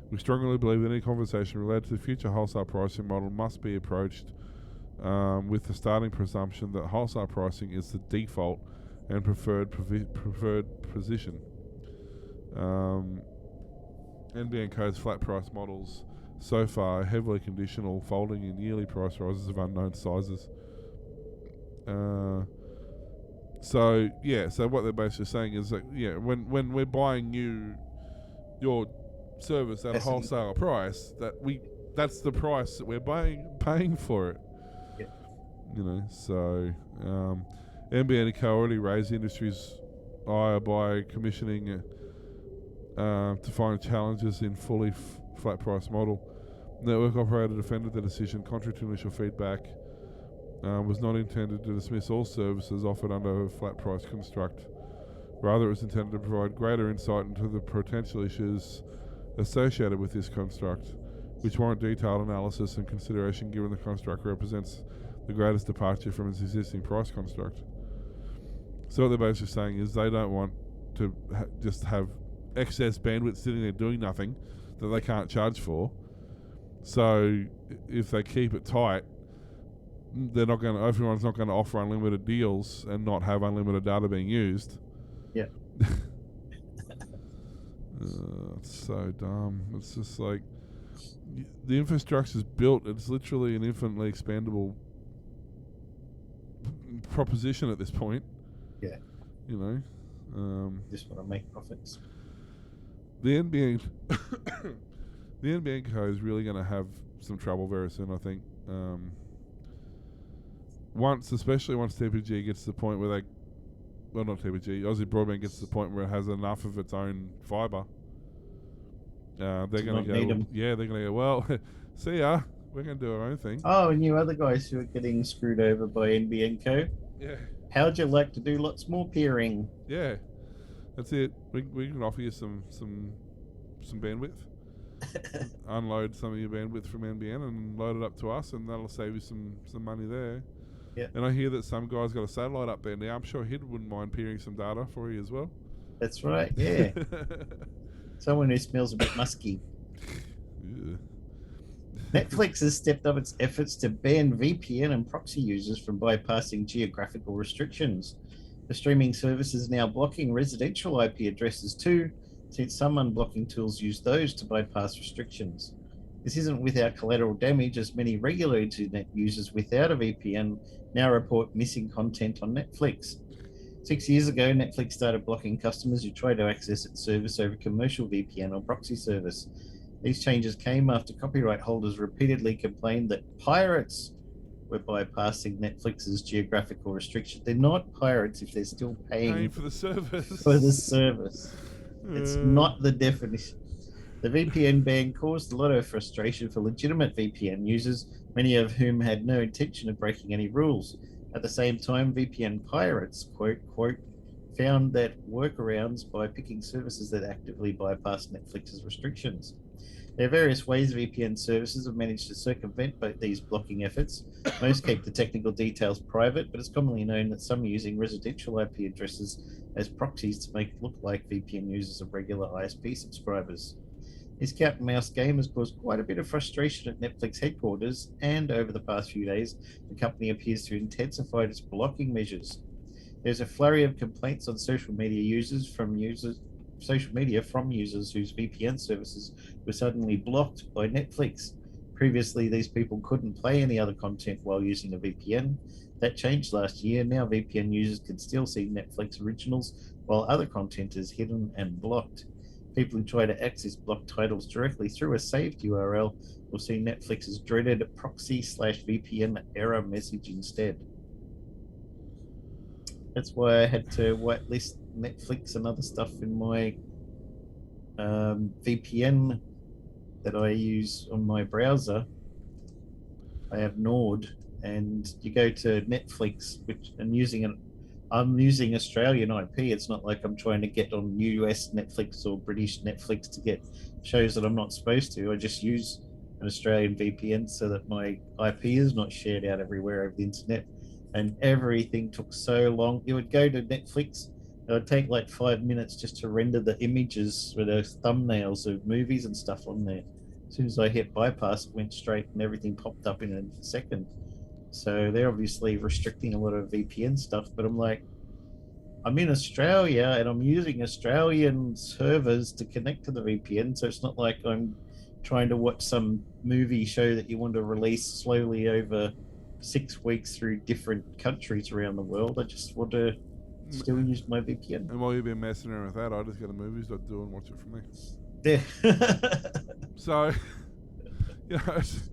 We strongly believe that any conversation related to the future wholesale pricing model must be approached with the starting presumption that wholesale pricing is the default and preferred position. NBN Co's flat price models so far are heavily conditional, folding in yearly price rises of unknown sizes. So what they're basically saying is that when we're buying your service at a wholesale price, that's the price that we're paying for it. Yeah. So NBN Co already raised the industry's ire by commissioning to find challenges in fully flat price model. Network operator defended the decision, contrary to initial feedback. Was not intended to dismiss all services offered under a flat price construct. Rather, it was intended to provide greater insight into the potential issues associated with this construct, which warrant detailed analysis and consideration given the construct represents the greatest departure from its existing price construct. So what they're basically saying is they don't want to just have excess bandwidth sitting there doing nothing that they can't charge for. So if they keep it tight, everyone's not going to offer unlimited deals and not have unlimited data being used. Yeah. It's so dumb. It's just like the infrastructure's built. It's literally an infinitely expandable proposition at this point. Yeah. Just want to make profits. The NBN the NBN Co is really going to have some trouble very soon, I think. Especially once TPG gets to the point where not TPG, Aussie Broadband gets to the point where it has enough of its own fibre. They're going to go. Yeah, they're going to go. Well, see ya. We're going to do our own thing. Oh, and you other guys who are getting screwed over by NBN Co. Yeah. How'd you like to do lots more peering? Yeah, that's it. We can offer you some some bandwidth. Unload some of your bandwidth from NBN and load it up to us, and that'll save you some money there. Yeah. And I hear that some guy's got a satellite up there now. I'm sure he wouldn't mind peering some data for you as well. That's right, yeah. Someone who smells a bit musky. Netflix has stepped up its efforts to ban VPN and proxy users from bypassing geographical restrictions. The streaming service is now blocking residential IP addresses too, since some unblocking tools use those to bypass restrictions. This isn't without collateral damage, as many regular internet users without a VPN now report missing content on Netflix. 6 years ago, Netflix started blocking customers who tried to access its service over commercial VPN or proxy service. These changes came after copyright holders repeatedly complained that pirates were bypassing Netflix's geographical restriction. They're not pirates if they're still paying for the service. For the service. It's not the definition. The VPN ban caused a lot of frustration for legitimate VPN users, many of whom had no intention of breaking any rules. At the same time, VPN pirates, quote, found that workarounds by picking services that actively bypass Netflix's restrictions. There are various ways VPN services have managed to circumvent both these blocking efforts. Most keep the technical details private, but it's commonly known that some are using residential IP addresses as proxies to make it look like VPN users are regular ISP subscribers. This cat and mouse game has caused quite a bit of frustration at Netflix headquarters, and over the past few days, the company appears to have intensified its blocking measures. There's a flurry of complaints on social media from users whose VPN services were suddenly blocked by Netflix. Previously, these people couldn't play any other content while using a VPN. That changed last year. Now VPN users can still see Netflix originals while other content is hidden and blocked. People who try to access blocked titles directly through a saved URL will see Netflix's dreaded proxy/VPN error message instead. That's why I had to whitelist Netflix and other stuff in my VPN that I use on my browser. I have Nord, and you go to Netflix, I'm using Australian IP. It's not like I'm trying to get on US Netflix or British Netflix to get shows that I'm not supposed to. I just use an Australian VPN so that my IP is not shared out everywhere over the internet. And everything took so long. You would go to Netflix, it would take like 5 minutes just to render the images with those thumbnails of movies and stuff on there. As soon as I hit bypass, it went straight and everything popped up in a second. So they're obviously restricting a lot of VPN stuff, but I'm like, I'm in Australia and I'm using Australian servers to connect to the VPN, so it's not like I'm trying to watch some movie show that you want to release slowly over 6 weeks through different countries around the world. I just want to still use my VPN. And while you've been messing around with that, I just go to movies.do and watch it from there. Yeah. So,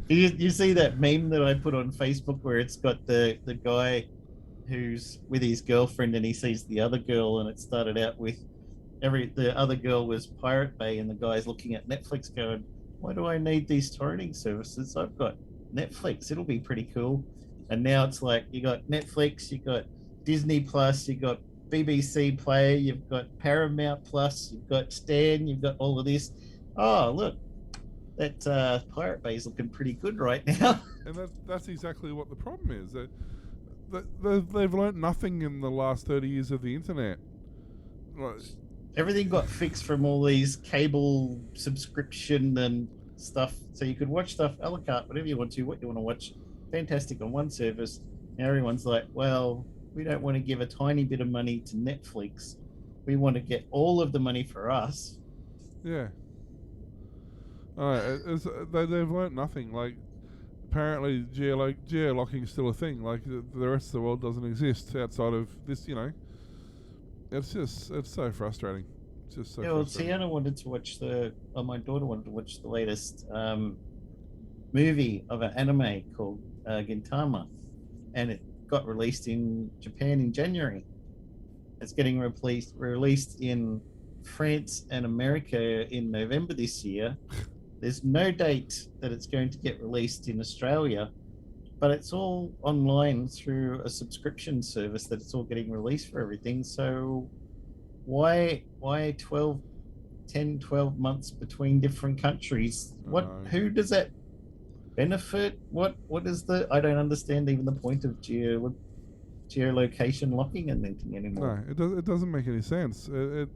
you see that meme that I put on Facebook where it's got the guy who's with his girlfriend and he sees the other girl, and it started out with the other girl was Pirate Bay and the guy's looking at Netflix going, why do I need these torrenting services? I've got Netflix, it'll be pretty cool. And now it's like you got Netflix, you got Disney Plus, you got BBC Player, you've got Paramount Plus, you've got Stan, you've got all of this. Oh, look, that Pirate Bay is looking pretty good right now. And that's exactly what the problem is. They've learnt nothing in the last 30 years of the internet. Everything got fixed from all these cable subscription and stuff, so you could watch stuff a la carte, whatever you want to, what you want to watch. Fantastic on one service. Now everyone's like, well, we don't want to give a tiny bit of money to Netflix. We want to get all of the money for us. Yeah. They've learnt nothing. Like, apparently geolocking is still a thing. Like, the rest of the world doesn't exist outside of this, It's so frustrating. It's just so frustrating. Tiana wanted to watch my daughter wanted to watch the latest movie of an anime called Gintama, and it got released in Japan in January. It's getting released in France and America in November this year. There's no date that it's going to get released in Australia, but it's all online through a subscription service that it's all getting released for everything. So why 12 10, 12 months between different countries. Who does that benefit? What is the? I don't understand even the point of geolocation locking and anything anymore. No, it doesn't make any sense. And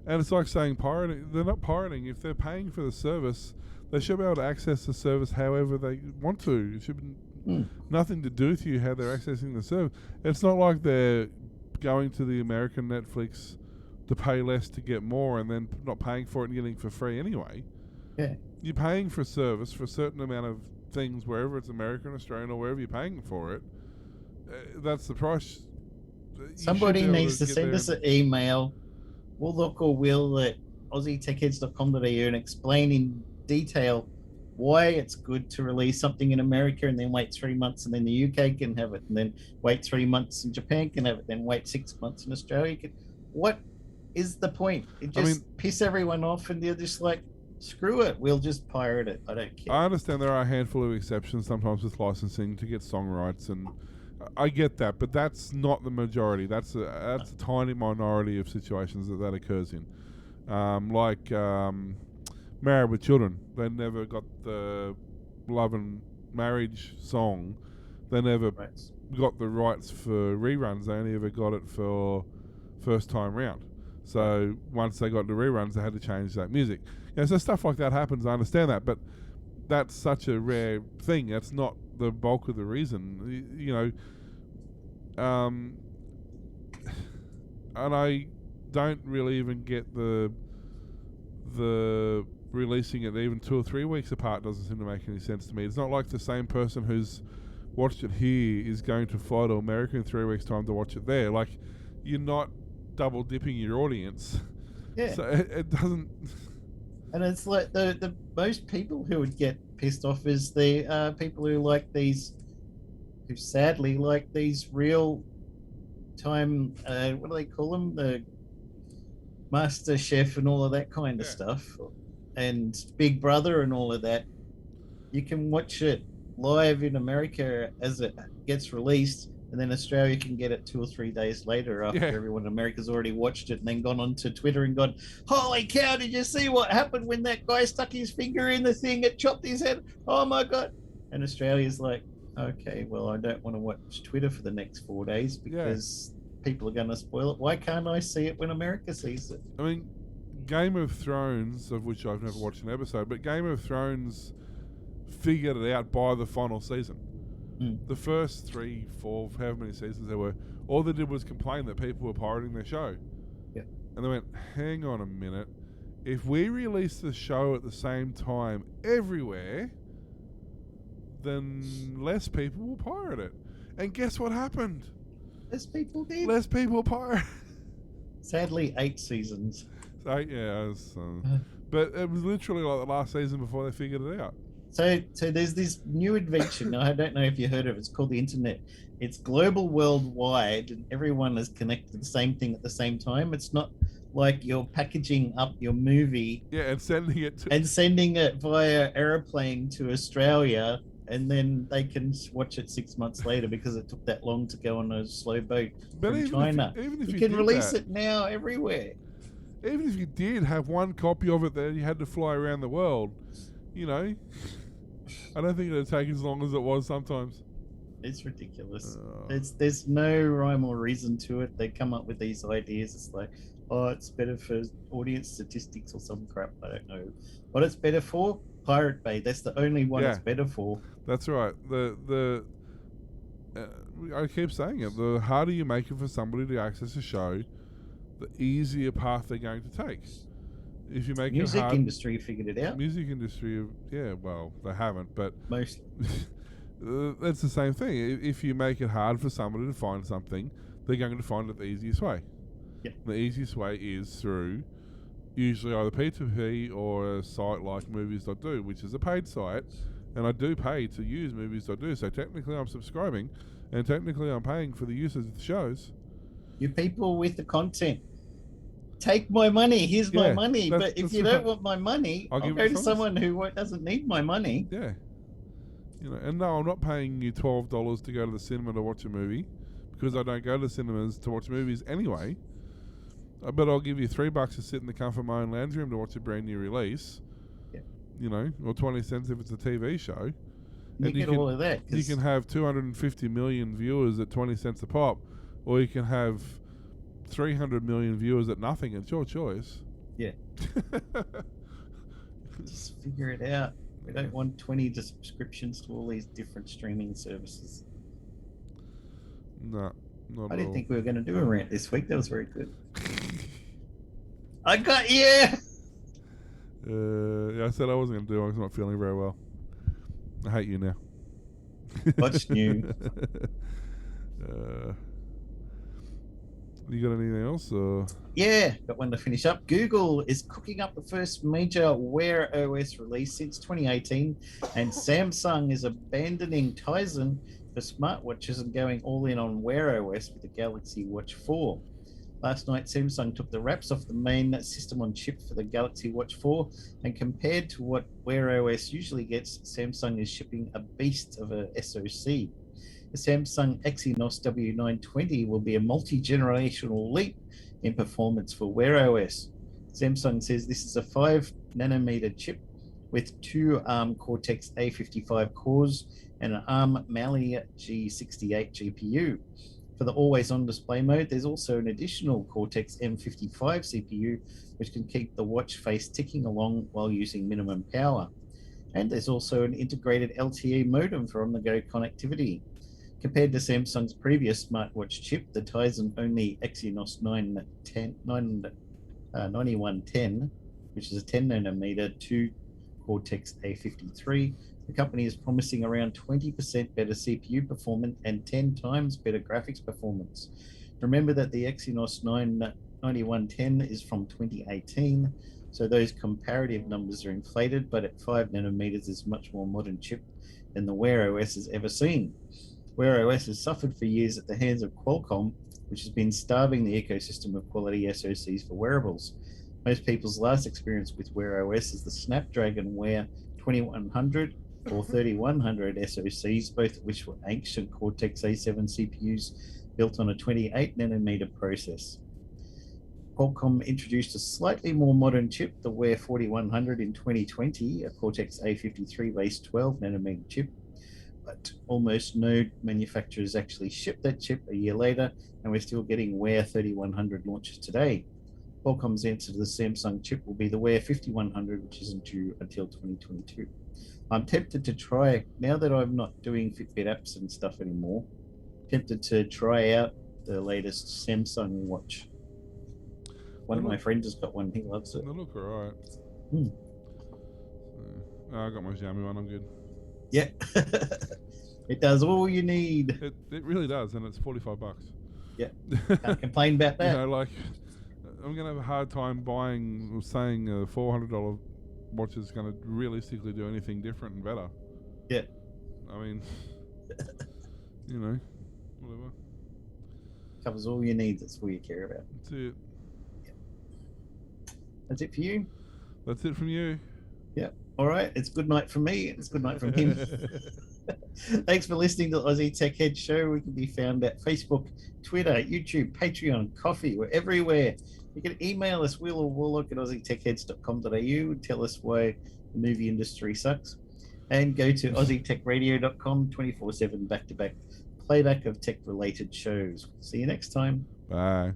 it's like saying pirating. They're not pirating. If they're paying for the service, they should be able to access the service however they want to. It should be nothing to do with you how they're accessing the service. It's not like they're going to the American Netflix to pay less to get more and then not paying for it and getting it for free anyway. Yeah. You're paying for service for a certain amount of things, wherever it's American, Australian, or wherever you're paying for it. That's the price. Somebody needs to send us an email. We'll look or will at aussietechheads.com.au and explain in detail why it's good to release something in America and then wait 3 months and then the UK can have it, and then wait 3 months and Japan can have it, then wait 6 months in Australia can. What is the point? It just piss everyone off and they're just like, screw it, we'll just pirate it. I don't care. I understand there are a handful of exceptions sometimes with licensing to get song rights, and I get that, but that's not the majority. That's a tiny minority of situations that occurs in. Married with Children, they never got the Love and Marriage song. They never got the rights for reruns. They only ever got it for first time round. So once they got the reruns, they had to change that music. So stuff like that happens. I understand that, but that's such a rare thing. That's not the bulk of the reason. And I don't really even get the releasing it even 2 or 3 weeks apart doesn't seem to make any sense to me. It's not like the same person who's watched it here is going to fly to America in 3 weeks' time to watch it there. Like, you're not double dipping your audience. Yeah. So it doesn't. And it's like the most people who would get pissed off is the people who like these, who sadly like these real time, what do they call them? The Master Chef and all of that kind of stuff, and Big Brother and all of that. You can watch it live in America as it gets released, and then Australia can get it 2 or 3 days later after everyone in America's already watched it and then gone onto Twitter and gone, holy cow, did you see what happened when that guy stuck his finger in the thing, it chopped his head, oh my God. And Australia's like, okay, well, I don't want to watch Twitter for the next 4 days because people are going to spoil it. Why can't I see it when America sees it? I mean, Game of Thrones, of which I've never watched an episode, but Game of Thrones figured it out by the final season. The first 3, 4, however many seasons there were, all they did was complain that people were pirating their show. Yeah. And they went, hang on a minute. If we release the show at the same time everywhere, then less people will pirate it. And guess what happened? Less people did. Less people pirate. Sadly, 8 seasons. But it was literally like the last season before they figured it out. So there's this new invention. I don't know if you heard of it. It's called the internet. It's global, worldwide, and everyone is connected to the same thing at the same time. It's not like you're packaging up your movie and sending it via airplane to Australia, and then they can watch it 6 months later because it took that long to go on a slow boat from China. Even if you can release it now everywhere. Even if you did have one copy of it that you had to fly around the world, I don't think it would take as long as it was sometimes. It's ridiculous. There's no rhyme or reason to it. They come up with these ideas. It's like, oh, it's better for audience statistics or some crap. I don't know what it's better for. Pirate Bay. That's the only one it's better for. That's right. I keep saying it. The harder you make it for somebody to access a show, the easier path they're going to take. If you make music it hard, industry figured it out. Music industry, well, they haven't, but mostly. That's the same thing. If you make it hard for somebody to find something, they're going to find it the easiest way. Yep. The easiest way is through usually either P2P or a site like movies.do, which is a paid site, and I do pay to use movies.do, so technically I'm subscribing, and technically I'm paying for the uses of the shows. You people with the content, take my money. Here's my money. But if you don't want my money, I'll go to someone who doesn't need my money. Yeah. And no, I'm not paying you $12 to go to the cinema to watch a movie, because I don't go to the cinemas to watch movies anyway. I bet I'll give you $3 to sit in the comfort of my own lounge room to watch a brand new release. Yeah. You know, or 20 cents if it's a TV show. You get all of that. You can have 250 million viewers at 20 cents a pop, or you can have 300 million viewers at nothing. It's your choice. Yeah. Just figure it out. We don't want 20 subscriptions to all these different streaming services. No, not at I didn't all. think we were going to do a rant this week. That was very good. I got you! Yeah, I said I wasn't going to do it. I was not feeling very well. I hate you now. What's new? You got anything else? Or? Yeah, got one to finish up. Google is cooking up the first major Wear OS release since 2018, and Samsung is abandoning Tizen for smartwatches and going all in on Wear OS with the Galaxy Watch 4. Last night, Samsung took the wraps off the main system on chip for the Galaxy Watch 4, and compared to what Wear OS usually gets, Samsung is shipping a beast of a SoC. The Samsung Exynos W920 will be a multi-generational leap in performance for Wear OS. Samsung says this is a 5nm chip with two ARM Cortex A55 cores and an ARM Mali G68 GPU. For the always-on display mode, there's also an additional Cortex M55 CPU, which can keep the watch face ticking along while using minimum power. And there's also an integrated LTE modem for on-the-go connectivity. Compared to Samsung's previous smartwatch chip, the Tizen-only Exynos 9110, which is a 10nm 2 Cortex A53, the company is promising around 20% better CPU performance and 10 times better graphics performance. Remember that the Exynos 9110 is from 2018, so those comparative numbers are inflated, but at 5nm is a much more modern chip than the Wear OS has ever seen. Wear OS has suffered for years at the hands of Qualcomm, which has been starving the ecosystem of quality SoCs for wearables. Most people's last experience with Wear OS is the Snapdragon Wear 2100 or 3100 SoCs, both of which were ancient Cortex A7 CPUs built on a 28nm process. Qualcomm introduced a slightly more modern chip, the Wear 4100 in 2020, a Cortex A53-based 12nm chip, but almost no manufacturers actually ship that chip a year later, and we're still getting Wear 3100 launches today. Qualcomm's answer to the Samsung chip will be the Wear 5100, which isn't due until 2022. I'm tempted to try, now that I'm not doing Fitbit apps and stuff anymore, tempted to try out the latest Samsung watch. One of my friends has got one, he loves it. They look alright. I got my Xiaomi one, I'm good. Yeah. It does all you need. It really does, and it's $45. Yeah. Can't complain about that. You know, like, I'm going to have a hard time buying or saying a $400 watch is going to realistically do anything different and better. Yeah. I mean, you know, whatever. Covers all you need. That's all you care about. That's it. Yeah. That's it for you? That's it from you. Yeah. All right. It's good night from me. It's good night from him. Thanks for listening to the Aussie Tech Head Show. We can be found at Facebook, Twitter, YouTube, Patreon, Coffee. We're everywhere. You can email us, wheelorwarlock at aussietechheads.com.au, and tell us why the movie industry sucks. And go to aussietechradio.com 24/7 back-to-back playback of tech-related shows. See you next time. Bye.